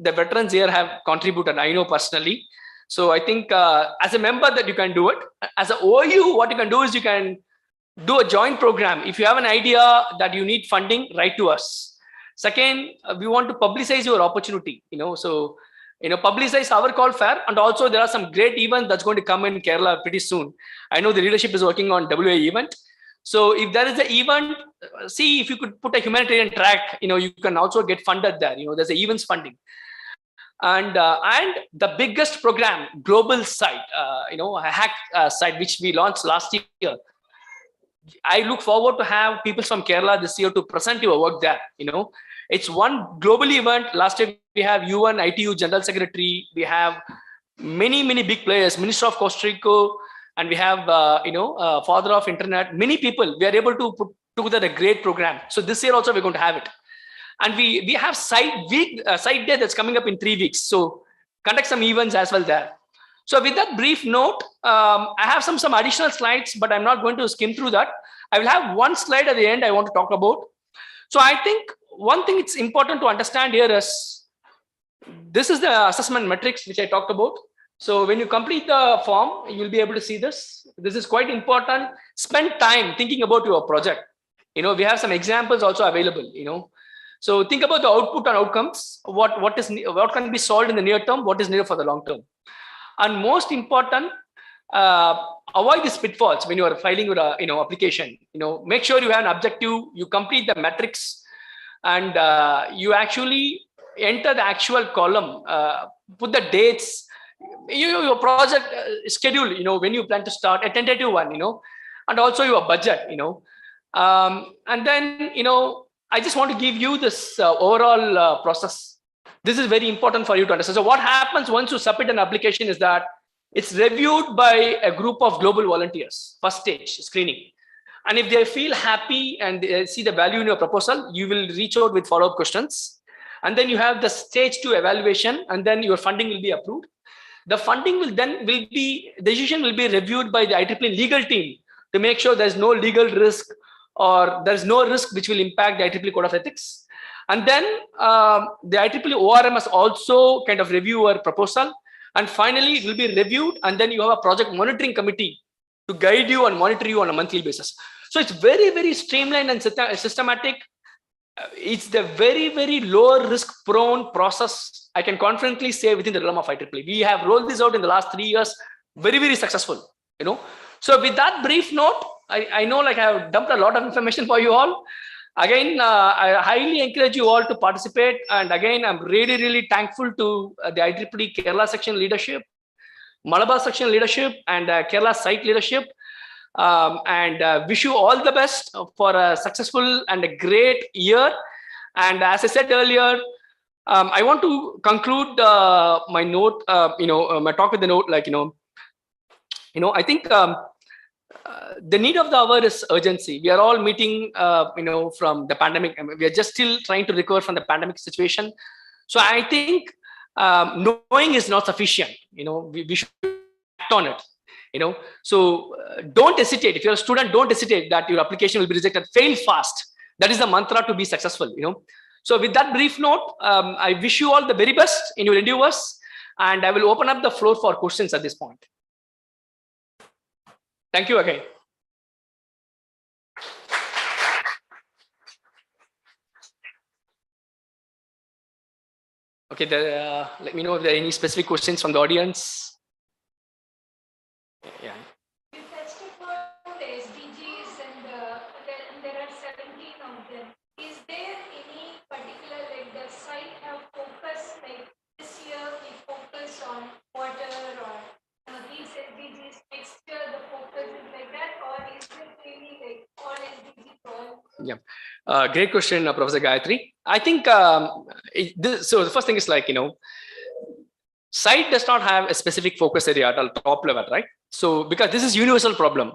E: the veterans here have contributed, I know personally. So I think as a member that you can do it. As an OU, what you can do is you can do a joint program. If you have an idea that you need funding, write to us. Second, we want to publicize your opportunity, so, publicize our call fair. And also there are some great events that's going to come in Kerala pretty soon. I know the leadership is working on WA event. So if there is an event, see if you could put a humanitarian track, you can also get funded there. There's an events funding. And the biggest program, global site, a hack site, which we launched last year. I look forward to have people from Kerala this year to present your work there. It's one global event. Last year we have UN ITU General Secretary. We have many big players, Minister of Costa Rica, and we have Father of Internet. Many people. We are able to put together a great program. So this year also we're going to have it, and we have site day that's coming up in 3 weeks. So conduct some events as well there. So with that brief note, I have some additional slides, but I'm not going to skim through that. I will have one slide at the end I want to talk about. So I think one thing it's important to understand here is, this is the assessment metrics which I talked about. So when you complete the form, you'll be able to see this. This is quite important. Spend time thinking about your project. We have some examples also available, So think about the output and outcomes. What can be solved in the near term? What is needed for the long term? And most important, avoid these pitfalls when you are filing your application. Make sure you have an objective, you complete the metrics, and you actually enter the actual column, put the dates, your project schedule, when you plan to start, a tentative one, and also your budget, and then, I just want to give you this overall process. This is very important for you to understand. So what happens once you submit an application is that it's reviewed by a group of global volunteers, first stage screening. And if they feel happy and they see the value in your proposal, you will reach out with follow-up questions. And then you have the stage 2 evaluation, and then your funding will be approved. The funding the decision will be reviewed by the IEEE legal team to make sure there's no legal risk or there's no risk which will impact the IEEE Code of Ethics. And then the IEEE ORM must also kind of review your proposal. And finally, it will be reviewed. And then you have a project monitoring committee to guide you and monitor you on a monthly basis. So it's very streamlined and systematic. It's the very low risk prone process. I can confidently say within the realm of IEEE. We have rolled this out in the last 3 years. Very successful, So with that brief note, I know I have dumped a lot of information for you all. Again, I highly encourage you all to participate. And again, I'm really thankful to the IEEE Kerala Section leadership, Malabar Section leadership, and Kerala site leadership. And wish you all the best for a successful and a great year. And as I said earlier, I want to conclude my note, my talk with the note, I think the need of the hour is urgency. We are all meeting, from the pandemic. We are just still trying to recover from the pandemic situation. So I think knowing is not sufficient. We should act on it. So don't hesitate. If you're a student, don't hesitate that your application will be rejected. Fail fast. That is the mantra to be successful. So with that brief note, I wish you all the very best in your endeavors, and I will open up the floor for questions at this point. Thank you again. Okay, let me know if there are any specific questions from the audience. Yeah.
B: You touched upon the SDGs, and there are 17 of them. Is there any particular, the site have focus, this year we focus on water, or these SDGs, next year the focus is like that, or is it really all SDGs all?
E: Yeah, great question, Professor Gayatri. I think so. The first thing is site does not have a specific focus area at the top level, right? So because this is universal problem.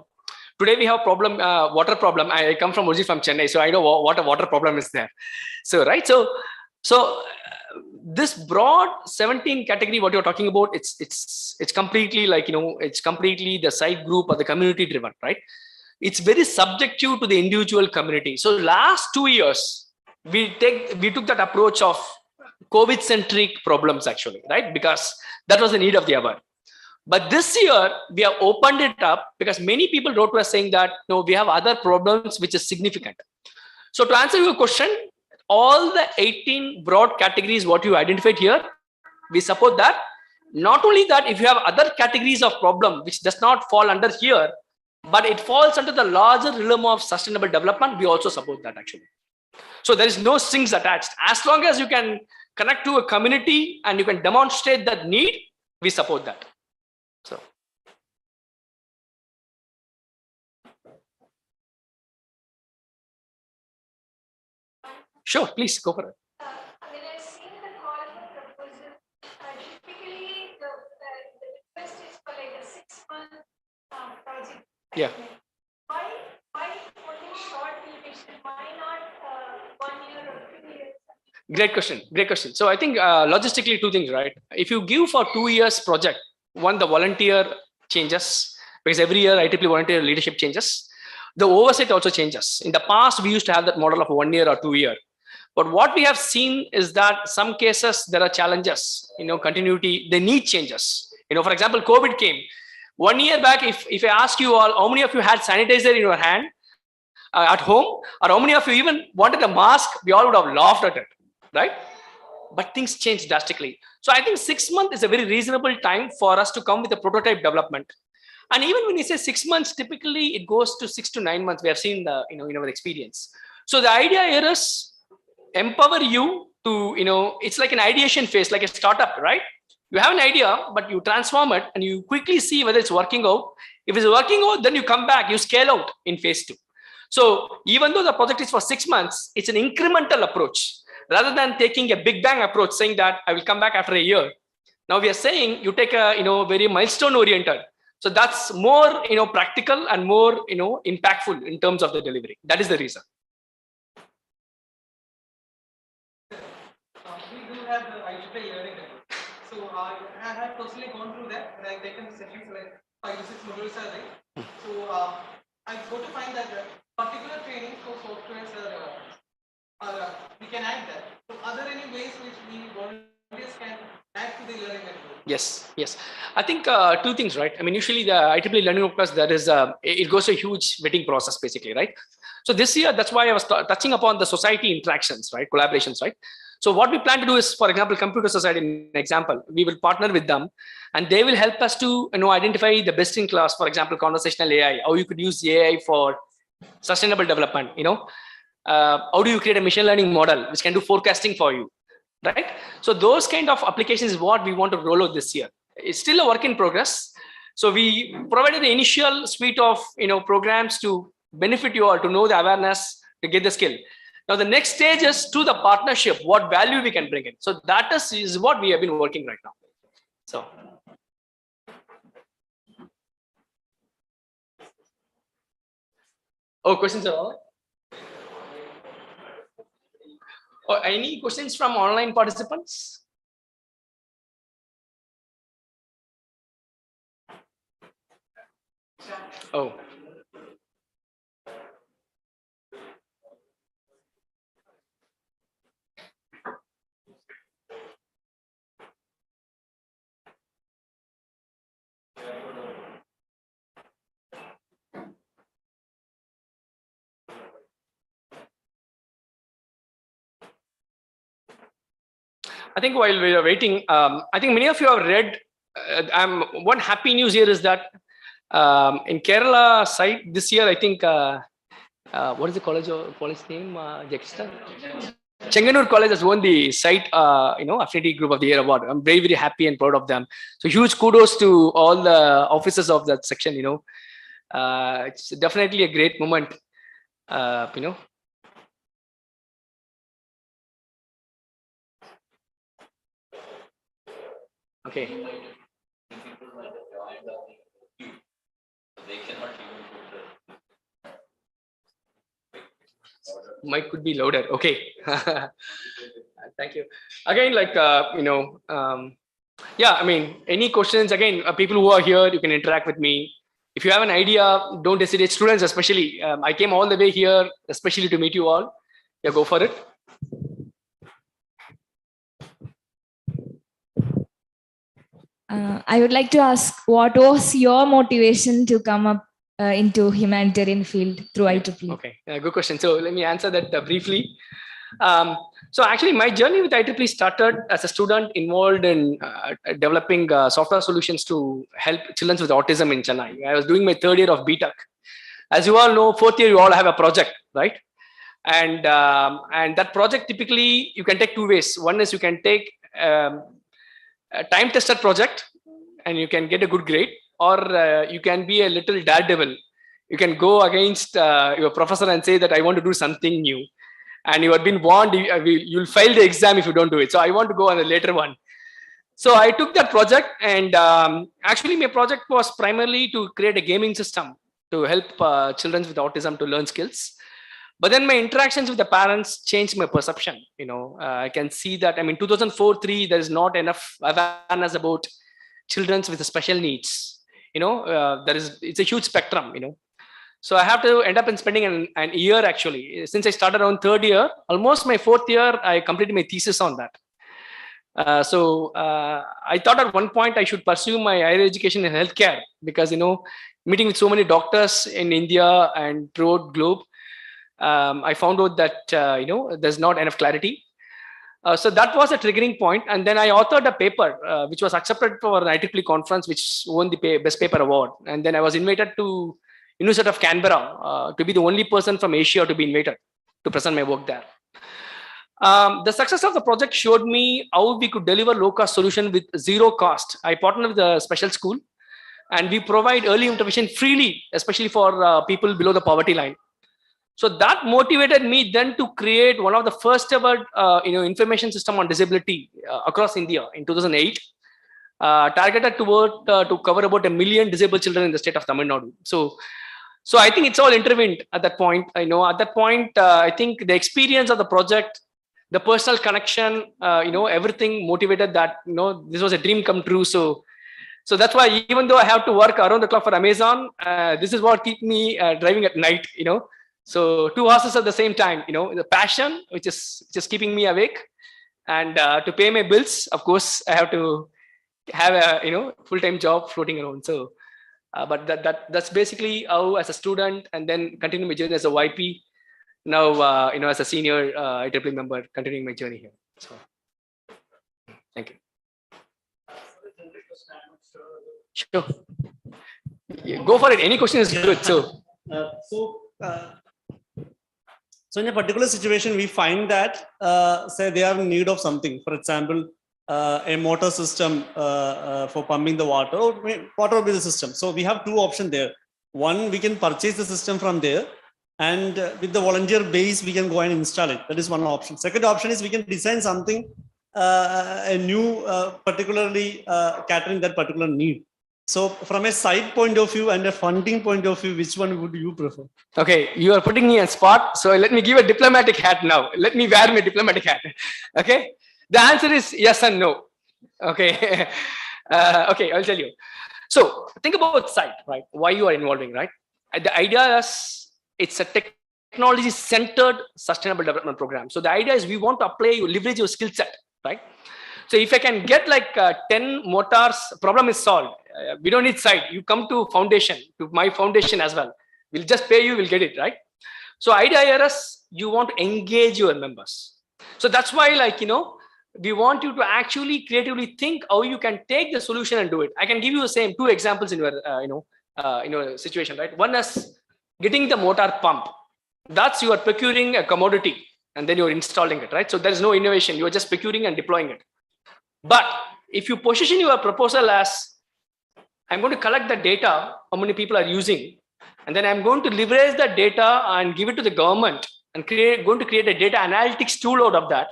E: Today we have problem, water problem. I come from originally from Chennai, so I know what a water problem is there. So right, so this broad 17 category, what you're talking about, it's completely it's completely the site group or the community driven, right? It's very subjective to the individual community. So last 2 years, we took that approach of COVID centric problems actually, right? Because that was the need of the hour. But this year we have opened it up because many people wrote to us saying that no, we have other problems which is significant. So to answer your question, all the 18 broad categories what you identified here, we support that. Not only that, if you have other categories of problem which does not fall under here, but it falls under the larger realm of sustainable development, we also support that actually. So there is no strings attached. As long as you can connect to a community and you can demonstrate that need, we support that. So Sure, please go for it.
B: When I've seen the call for proposal, typically the request is for like a 6-month project.
E: Yeah.
B: Why only short duration? Why not 1 year or 2 years?
E: Great question. Great question. So I think logistically, two things, right? If you give for 2 years project, one, the volunteer changes because every year IEEE volunteer leadership changes. The oversight also changes. In the past, we used to have that model of 1 year or 2 year. But what we have seen is that some cases there are challenges, continuity, the need changes. For example, COVID came. 1 year back, if I ask you all, how many of you had sanitizer in your hand at home, or how many of you even wanted a mask, we all would have laughed at it, right? But things change drastically. So I think 6 months is a very reasonable time for us to come with a prototype development. And even when you say 6 months, typically it goes to 6 to 9 months. We have seen the, in our experience. So the idea here is empower you to, it's like an ideation phase, like a startup, right? You have an idea, but you transform it and you quickly see whether it's working out. If it's working out, then you come back, you scale out in phase 2. So even though the project is for 6 months, it's an incremental approach rather than taking a big bang approach saying that I will come back after a year. Now we are saying you take a, very milestone oriented. So that's more, practical and more, impactful in terms of the delivery. That is the reason.
I: We do have the IEEE learning network. So I have personally gone through that, and I've taken sessions like 5 to 6 modules a day. So I go to find that particular trainings for softwares we can add that. So are there any ways which we volunteers can add to the learning network?
E: Yes. I think 2 things, right? I mean, usually the IEEE learning network, there is it goes a huge vetting process, basically, right? So this year, that's why I was touching upon the society interactions, right? Collaborations, right? So what we plan to do is, for example, Computer Society, an example, we will partner with them and they will help us to, identify the best in class, for example, conversational AI, how you could use AI for sustainable development, how do you create a machine learning model which can do forecasting for you, right? So those kind of applications is what we want to roll out this year. It's still a work in progress. So we provided the initial suite of, programs to benefit you all, to know the awareness, to get the skill. Now, the next stage is to the partnership, what value we can bring in. So that is what we have been working right now. So. Oh, questions are all? Or any questions from online participants? Oh. I think while we are waiting, I think many of you have read. One happy news here is that in Kerala site this year, I think what is the college name? Chenganur College has won the site, affinity group of the year award. I'm very, very happy and proud of them. So huge kudos to all the officers of that section. It's definitely a great moment. Okay. Mic could be louder. Okay. Thank you. Again, yeah, I mean, any questions, again, people who are here, you can interact with me. If you have an idea, don't hesitate. Students, especially, I came all the way here, especially to meet you all. Yeah, go for it.
J: I would like to ask, what was your motivation to come up into humanitarian field through IEEE?
E: Okay, good question. So let me answer that briefly. So actually, my journey with IEEE started as a student involved in developing software solutions to help children with autism in Chennai. I was doing my 3rd year of BTech. As you all know, 4th year, you all have a project, right? And that project, typically, you can take 2 ways. One is you can take a time-tested project and you can get a good grade, or you can be a little daredevil. You can go against your professor and say that I want to do something new. and you had been warned you'll fail the exam if you don't do it. So I want to go on the later one. So I took that project, and actually my project was primarily to create a gaming system to help children with autism to learn skills. But then my interactions with the parents changed my perception. I can see that, 2004-3, there is not enough awareness about children with special needs. It's a huge spectrum, So I have to end up in spending an year, actually. Since I started around third year, almost my fourth year, I completed my thesis on that. I thought at one point I should pursue my higher education in healthcare, because, meeting with so many doctors in India and throughout globe, I found out that, there's not enough clarity. So that was a triggering point. And then I authored a paper, which was accepted for an IEEE conference, which won the Best Paper Award. And then I was invited to University of Canberra to be the only person from Asia to be invited to present my work there. The success of the project showed me how we could deliver low-cost solution with zero cost. I partnered with a special school, and we provide early intervention freely, especially for people below the poverty line. So that motivated me then to create one of the first ever, information system on disability across India in 2008, targeted toward to cover about 1 million disabled children in the state of Amarnad. So I think it's all intervened at that point. At that point, I think the experience of the project, the personal connection, everything motivated that, this was a dream come true. So that's why, even though I have to work around the clock for Amazon, this is what keeps me driving at night, So 2 horses at the same time, the passion, which is just keeping me awake, and to pay my bills, of course, I have to have a, full-time job floating around. So, but that's basically how, as a student, and then continue my journey as a YP. Now, as a senior IEEE member, continuing my journey here. So, thank you. Sure. Yeah, go for it. Any question is good. So
K: in a particular situation, we find that, say they are in need of something. For example, a motor system for pumping the water, or water will be the system. So we have two options there. One, we can purchase the system from there, and with the volunteer base, we can go and install it. That is one option. Second option is we can design something, a new, particularly catering that particular need. So from a side point of view and a funding point of view, which one would you prefer? Okay, you are putting me on spot. So let me give a diplomatic hat now. Let me wear my diplomatic hat. Okay, the answer is yes and no. Okay, okay, I'll tell you. So think about site, right? Why you are involving, right? The idea is it's a technology-centered sustainable development program. So the idea is we want to apply, you leverage your skill set, right? So if I can get like 10 motors, problem is solved. We don't need site. You come to foundation, to my foundation as well. We'll just pay you, we'll get it, right? So idea here is you want to engage your members. So that's why, like, we want you to actually creatively think how you can take the solution and do it. I can give you the same 2 examples in your, situation, right? One is getting the motor pump. That's you are procuring a commodity and then you're installing it, right? So there is no innovation. You are just procuring and deploying it. But if you position your proposal as, I'm going to collect the data, how many people are using, and then I'm going to leverage the data and give it to the government and going to create a data analytics tool out of that.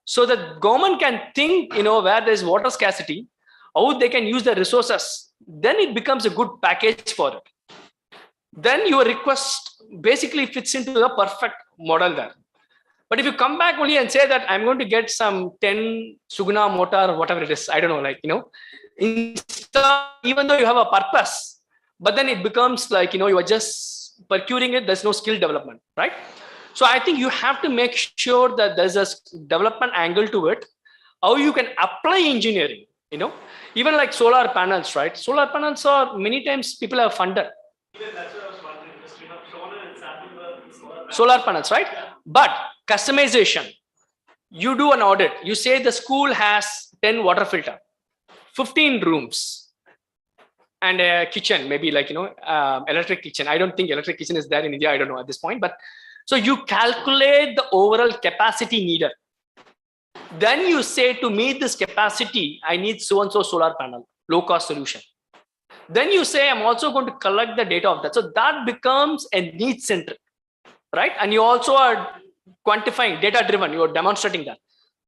K: So the government can think, where there's water scarcity, how they can use the resources. Then it becomes a good package for it. Then your request basically fits into the perfect model there. But if you come back only and say that I'm going to get some 10 Suguna motor, whatever it is, I don't know, even though you have a purpose, but then it becomes like, you are just procuring it, there's no skill development, right? So I think you have to make sure that there's a development angle to it, how you can apply engineering, even like solar panels, right? Solar panels are many times people have funded. Even that's what I was wondering, because we have shown an example of solar panels, right? But customization, you do an audit, you say the school has 10 water filter, 15 rooms, and a kitchen, maybe like, electric kitchen. I don't think electric kitchen is there in India. I don't know at this point, but so you calculate the overall capacity needed. Then you say, to meet this capacity, I need so-and-so solar panel, low cost solution. Then you say, I'm also going to collect the data of that. So that becomes a need centric, right? And you also are
E: quantifying, data driven, you're demonstrating that.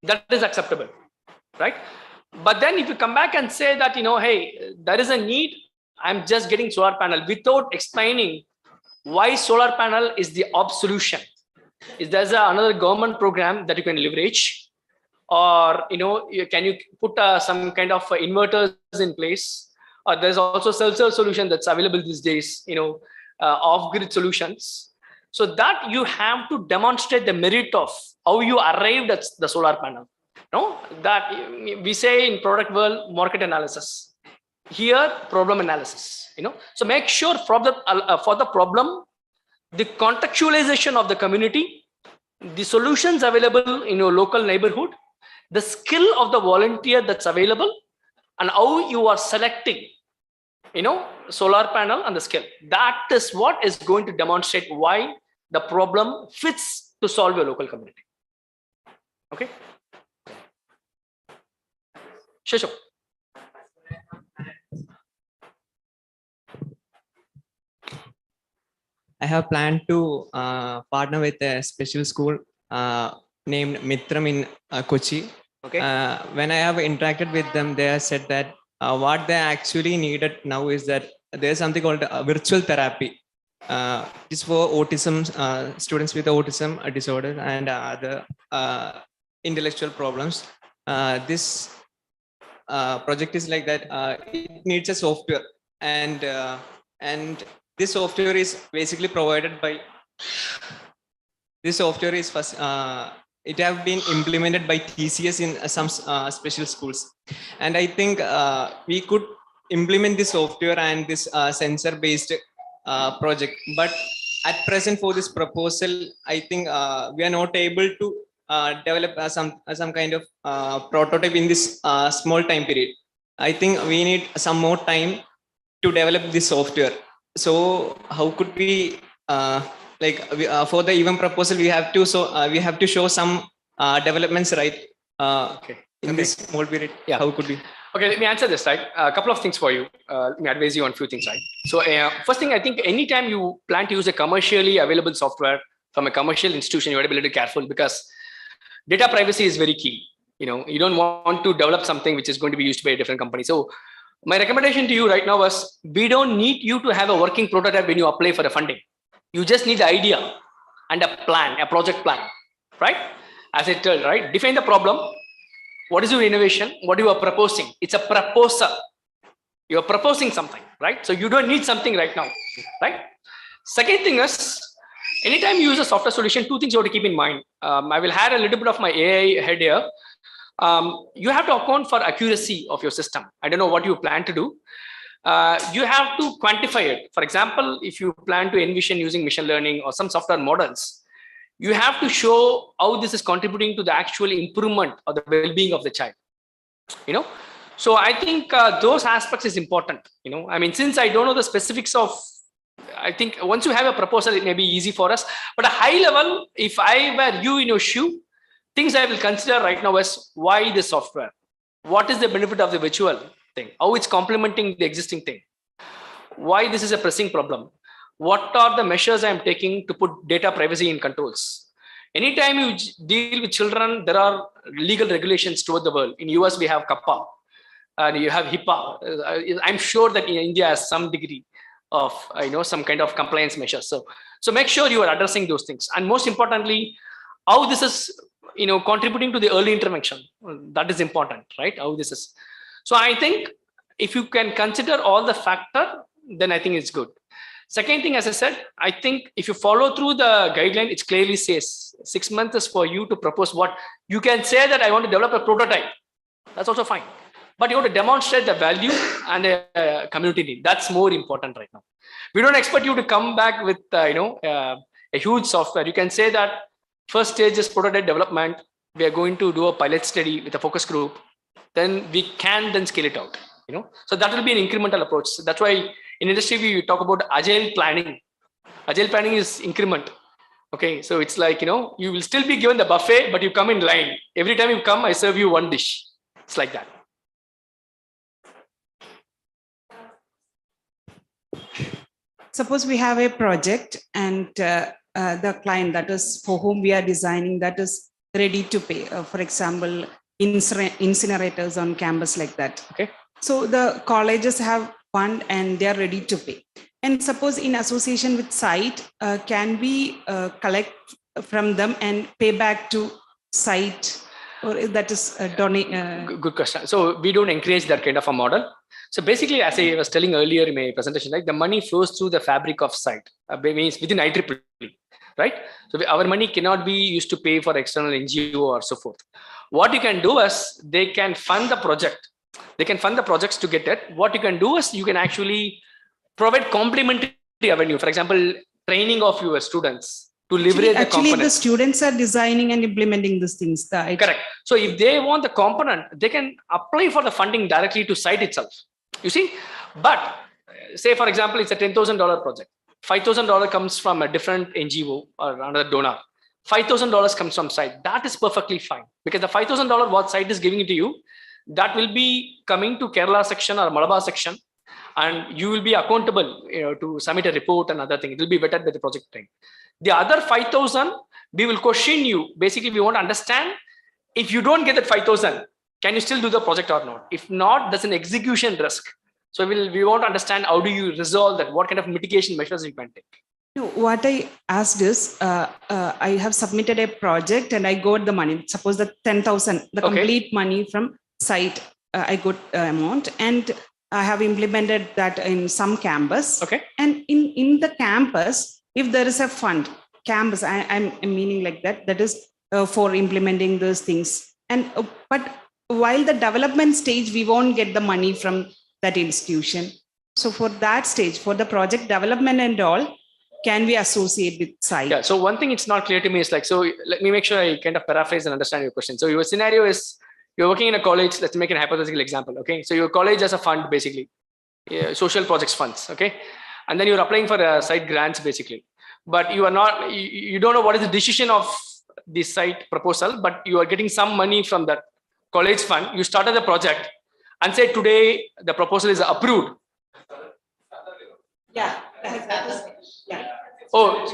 E: That is acceptable, right? But then if you come back and say that, hey, there is a need, I'm just getting solar panel without explaining why solar panel is the solution. Is there's another government program that you can leverage, or can you put some kind of inverters in place, or there's also self-serve solution that's available these days, off-grid solutions. So that you have to demonstrate the merit of how you arrived at the solar panel. That we say in product world, market analysis. Here, problem analysis. So make sure for the problem, the contextualization of the community, the solutions available in your local neighborhood, the skill of the volunteer that's available, and how you are selecting, solar panel and the skill. That is what is going to demonstrate why the problem fits to solve your local community. Okay. Sure.
L: I have planned to partner with a special school named Mitram in Kochi.
E: Okay.
L: When I have interacted with them, they have said that what they actually needed now is that there's something called virtual therapy. It's for autism, students with autism disorder and other intellectual problems. This project is like that. It needs a software, and this software is basically provided by. This software is first. It have been implemented by TCS in some special schools, and I think we could implement this software and this sensor-based project. But at present, for this proposal, I think we are not able to develop some kind of prototype in this small time period. I think we need some more time to develop this software. So how could we for the event proposal we have to show some developments, right? In this small period.
E: Yeah.
L: How could we?
E: Okay, let me answer this, right? A couple of things for you. Let me advise you on a few things, right? So first thing, I think anytime you plan to use a commercially available software from a commercial institution, you have to be a little careful, because data privacy is very key. You don't want to develop something which is going to be used by a different company. So my recommendation to you right now was, we don't need you to have a working prototype when you apply for the funding. You just need the idea and a plan, a project plan, right? As I told, right? Define the problem. What is your innovation? What you are proposing? It's a proposal. You're proposing something, right? So you don't need something right now, right? Second thing is, anytime you use a software solution, two things you have to keep in mind. I will add a little bit of my AI head here. You have to account for accuracy of your system. I don't know what you plan to do. You have to quantify it. For example, if you plan to envision using machine learning or some software models, you have to show how this is contributing to the actual improvement or the well-being of the child. So I think those aspects is important. I mean, since I don't know the specifics of, I think once you have a proposal, it may be easy for us. But a high level, if I were you in your shoe, things I will consider right now is, why the software? What is the benefit of the virtual thing? How it's complementing the existing thing? Why this is a pressing problem? What are the measures I'm taking to put data privacy in controls? Anytime you deal with children, there are legal regulations toward the world. In US, we have CAPA, and you have HIPAA. I'm sure that in India has some degree of some kind of compliance measures. So make sure you are addressing those things. And most importantly, how this is contributing to the early intervention. That is important, right? How this is. So I think if you can consider all the factor, then I think it's good. Second thing, as I said, I think if you follow through the guideline, it clearly says 6 months is for you to propose what you can say, that I want to develop a prototype. That's also fine. But you have to demonstrate the value and a community need. That's more important right now. We don't expect you to come back with a huge software. You can say that first stage is prototype development. We are going to do a pilot study with a focus group. Then we can then scale it out. So that will be an incremental approach. So that's why in industry we talk about agile planning. Agile planning is increment. Okay, so it's like you will still be given the buffet, but you come in line. Every time you come, I serve you one dish. It's like that.
M: Suppose we have a project and the client, that is for whom we are designing, that is ready to pay. For example, incinerators on campus like that.
E: Okay.
M: So the colleges have fund and they are ready to pay. And suppose in association with site, can we collect from them and pay back to site, or that is donate?
E: Good question. So we don't encourage that kind of a model. So basically, as I was telling earlier in my presentation, like the money flows through the fabric of site, means within IEEE, right? So our money cannot be used to pay for external NGO or so forth. What you can do is they can fund the project. They can fund the projects to get it. What you can do is you can actually provide complementary revenue. For example, training of your students to leverage the component.
M: The students are designing and implementing these things.
E: Correct. So if they want the component, they can apply for the funding directly to site itself. You see, but say for example, it's a $10,000 project. $5,000 comes from a different NGO or another donor. $5,000 comes from site. That is perfectly fine, because the $5,000 what site is giving it to you, that will be coming to Kerala section or Malabar section, and you will be accountable, to submit a report and other thing. It will be vetted by the project team. The other 5,000, we will question you. Basically, we want to understand, if you don't get that 5,000, can you still do the project or not? If not, there's an execution risk. So we want to understand, how do you resolve that? What kind of mitigation measures you can take?
M: What I asked is, I have submitted a project and I got the money. Suppose the 10,000, the complete money from site, I got amount, and I have implemented that in some campus.
E: Okay.
M: And in the campus, if there is a fund, campus, I'm meaning like that, that is for implementing those things. And but while the development stage, we won't get the money from that institution. So for that stage, for the project development and all, can we associate with site?
E: Yeah. So one thing it's not clear to me is like, so let me make sure I kind of paraphrase and understand your question. So your scenario is, you're working in a college. Let's make a hypothetical example. Okay. So your college has a fund, basically, social projects funds. Okay. And then you're applying for site grants, basically, but you are not, you don't know what is the decision of the site proposal, but you are getting some money from that college fund. You started the project and say today the proposal is approved.
M: Yeah. Yeah.
E: Oh.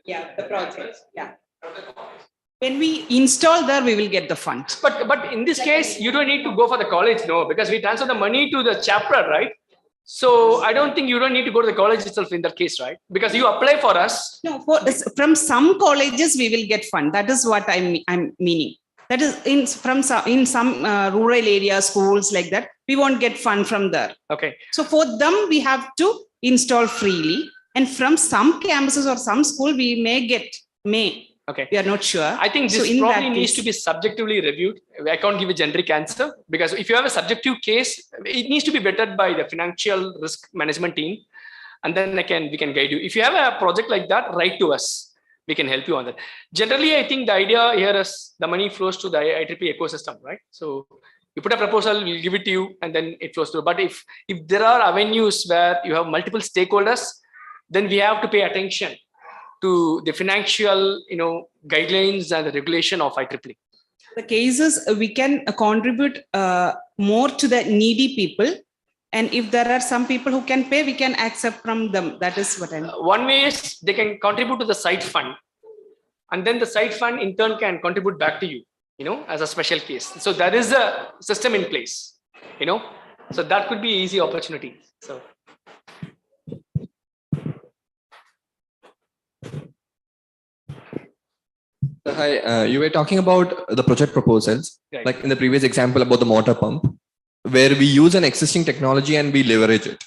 M: Yeah, the project. Yeah. When we install there, we will get the funds.
E: But in this case, you don't need to go for the college, no, because we transfer the money to the chapter, right? So I don't think you don't need to go to the college itself in that case, right? Because you apply for us.
M: No, from some colleges we will get fund. That is what I'm meaning. That is in some rural area schools like that, we won't get fund from there.
E: Okay.
M: So for them, we have to install freely, and from some campuses or some school, we may.
E: Okay.
M: We are not sure.
E: I think this probably needs to be subjectively reviewed. I can't give a generic answer, because if you have a subjective case, it needs to be vetted by the financial risk management team, and then we can guide you. If you have a project like that, write to us. We can help you on that. Generally, I think the idea here is the money flows to the IEEE ecosystem, right? So you put a proposal, we'll give it to you, and then it flows through. But if there are avenues where you have multiple stakeholders, then we have to pay attention to the financial, guidelines and the regulation of IEEE.
M: The cases we can contribute more to the needy people, and if there are some people who can pay, we can accept from them. That is what I mean.
E: One way is they can contribute to the site fund, and then the site fund in turn can contribute back to you, as a special case. So there is a system in place, so that could be an easy opportunity. So.
N: Hi, you were talking about the project proposals,
E: right,
N: like in the previous example about the mortar pump, where we use an existing technology and we leverage it.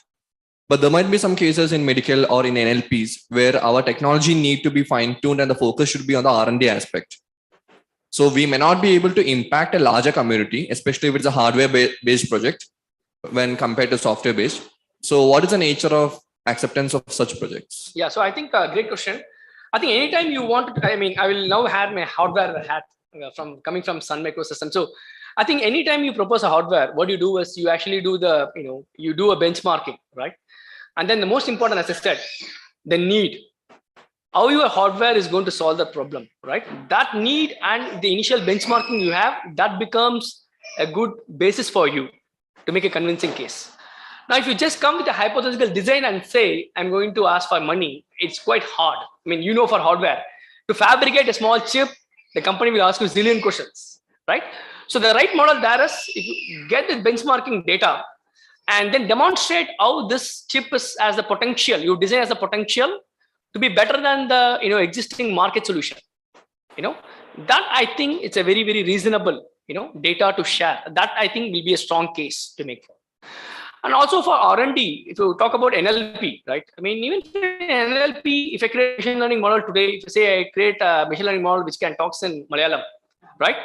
N: But there might be some cases in medical or in NLPs where our technology need to be fine-tuned and the focus should be on the R&D aspect. So we may not be able to impact a larger community, especially if it's a hardware-based project when compared to software-based. So what is the nature of acceptance of such projects?
E: Yeah, so I think great question. I think anytime you want to, I will now have my hardware hat coming from Sun Microsystem. So I think anytime you propose a hardware, what you do is you actually do you do a benchmarking, right? And then the most important, as I said, the need, how your hardware is going to solve the problem, right? That need and the initial benchmarking you have, that becomes a good basis for you to make a convincing case. Now, if you just come with a hypothetical design and say, I'm going to ask for money, it's quite hard. I mean, you know, for hardware, to fabricate a small chip, the company will ask you a zillion questions, right? So the right model there is, if you get the benchmarking data and then demonstrate how this chip is as the potential, you design as the potential to be better than the, you know, existing market solution. You know, that I think it's a very, very reasonable, you know, data to share. That I think will be a strong case to make for. And also for R&D, if you talk about NLP, right? I mean, even in NLP, if I create a machine learning model today, if you say I create a machine learning model which can talk in Malayalam, right?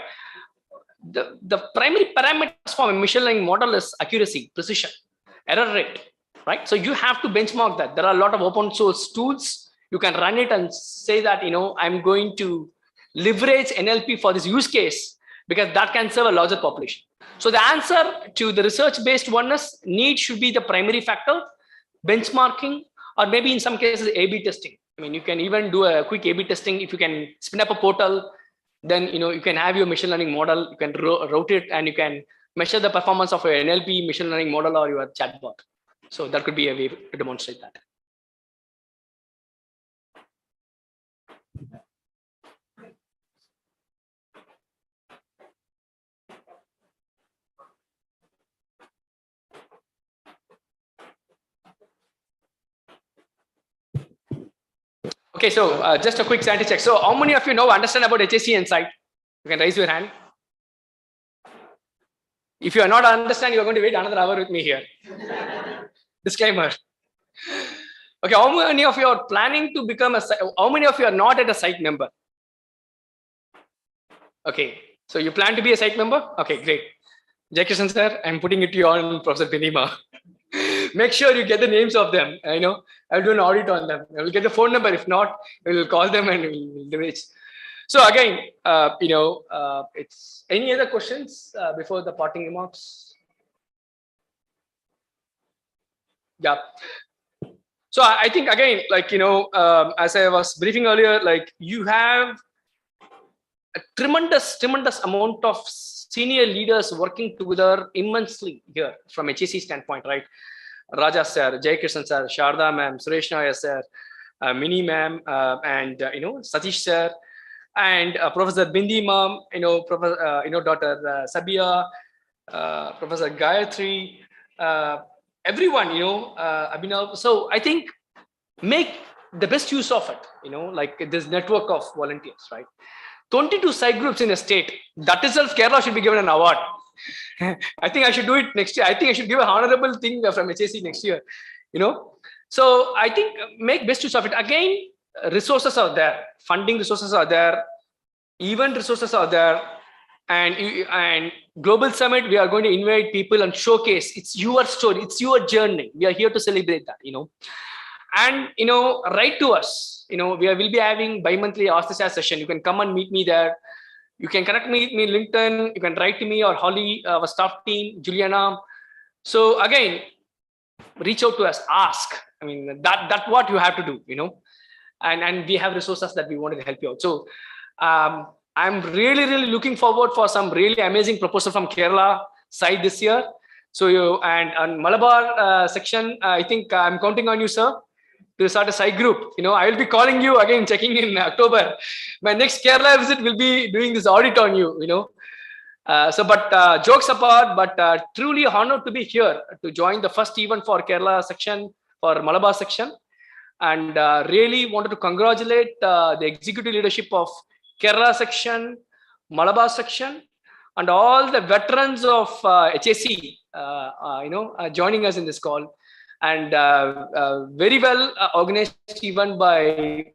E: The primary parameters for a machine learning model is accuracy, precision, error rate, right? So you have to benchmark that. There are a lot of open source tools. You can run it and say that, you know, I'm going to leverage NLP for this use case because that can serve a larger population. So the answer to the research-based one is need should be the primary factor, benchmarking, or maybe in some cases A/B testing. I mean, you can even do a quick A/B testing if you can spin up a portal. Then, you know, you can have your machine learning model, you can route it, and you can measure the performance of your NLP machine learning model or your chatbot. So that could be a way to demonstrate that. Okay, so just a quick sanity check. So how many of you know understand about HSC and site? You can raise your hand. If you are not understand, you are going to wait another hour with me here. Disclaimer. Okay, how many of you are planning to become a site? How many of you are not at a site member? Okay, so you plan to be a site member? Okay, great. Jayakishan sir, I'm putting it to you on Professor Binima. Make sure you get the names of them. I know I'll do an audit on them. I will get the phone number. If not, we'll call them and we'll do it. So again, you know, it's any other questions before the parting remarks? Yeah. So I think again, like, you know, as I was briefing earlier, like you have a tremendous amount of senior leaders working together immensely here from HSC standpoint, right? Rajasa sir, Jayakishan sir, Sharda ma'am, Suresh Nair sir, Mini ma'am, and you know, Satish sir, and Professor Bindi ma'am, you know, Professor, you know, Dr. Sabia, Professor Gayatri, everyone, you know, Abhinav. So I think make the best use of it, you know, like this network of volunteers, right? 22 site groups in a state. That itself, Kerala should be given an award. I think I should do it next year. I think I should give an honorable thing from HSC next year, you know. So I think make best use of it. Again, resources are there, funding resources are there, event resources are there, and Global Summit, we are going to invite people and showcase. It's your story, it's your journey. We are here to celebrate that, you know. And, you know, write to us. You know, will be having bi-monthly Ask the Chat session. You can come and meet me there. You can connect me on LinkedIn. You can write to me or Holly, our staff team, Juliana. So again, reach out to us, ask. I mean, that's what you have to do, you know. And we have resources that we wanted to help you out. So I'm really looking forward for some really amazing proposal from Kerala side this year. So you and Malabar section, I think I'm counting on you, sir, to start a site group. You know, I will be calling you again, checking in October. My next Kerala visit will be doing this audit on you, you know. But jokes apart, but truly honored to be here to join the first event for Kerala section, for Malabar section. And really wanted to congratulate the executive leadership of Kerala section, Malabar section, and all the veterans of HSC, you know, joining us in this call. And very well organized event by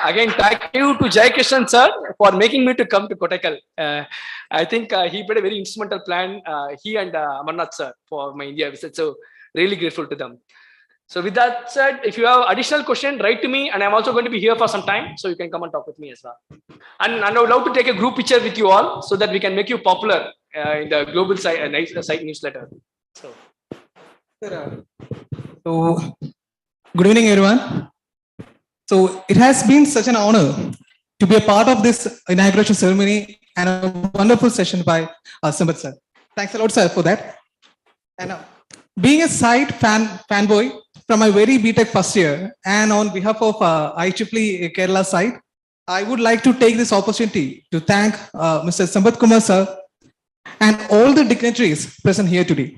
E: again, thank you to Jayakishan sir for making me to come to Kottakkal. I think he played a very instrumental plan, he and Amarnad sir, for my India visit. So really grateful to them. So with that said, if you have additional question, write to me, and I'm also going to be here for some time, so you can come and talk with me as well. And I would love to take a group picture with you all so that we can make you popular in the global site newsletter. So
I: good evening, everyone. So it has been such an honor to be a part of this inauguration ceremony and a wonderful session by Sambad sir. Thanks a lot, sir, for that. And Being a site fanboy from my very BTech first year, and on behalf of IEEE Kerala site, I would like to take this opportunity to thank Mr. Sambad Kumar sir and all the dignitaries present here today.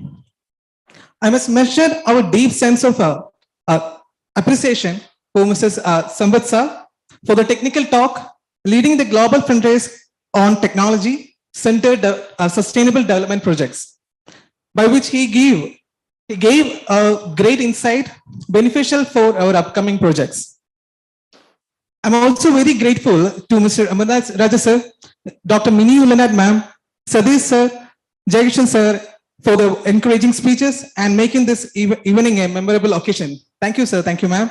I: I must mention our deep sense of appreciation for Mr. Sambad sir for the technical talk leading the global fundraise on technology-centered sustainable development projects, by which he gave a great insight beneficial for our upcoming projects. I'm also very grateful to Mr. Amarnad Rajasa, Dr. Mini Ulanad ma'am, Sadish sir, Jagishan sir for the encouraging speeches and making this evening a memorable occasion. Thank you, sir. Thank you, ma'am.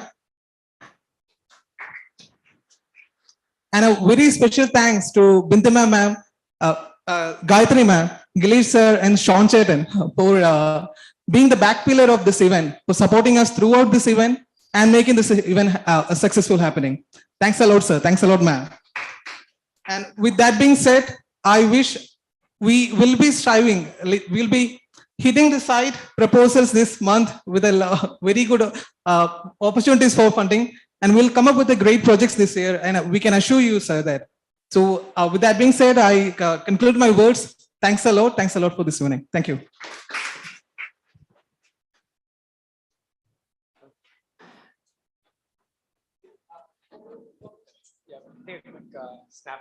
I: And a very special thanks to Bindima ma'am, Gayatri ma'am, Gilesh sir, and Sean Chetan for being the back pillar of this event, for supporting us throughout this event and making this event a successful happening. Thanks a lot, sir. Thanks a lot, ma'am. And with that being said, I wish we will be striving, we'll be hitting the site proposals this month with a very good opportunities for funding, and we'll come up with the great projects this year, and we can assure you, sir, that. So with that being said, I conclude my words. Thanks a lot for this evening. Thank you.
E: Take a quick snap.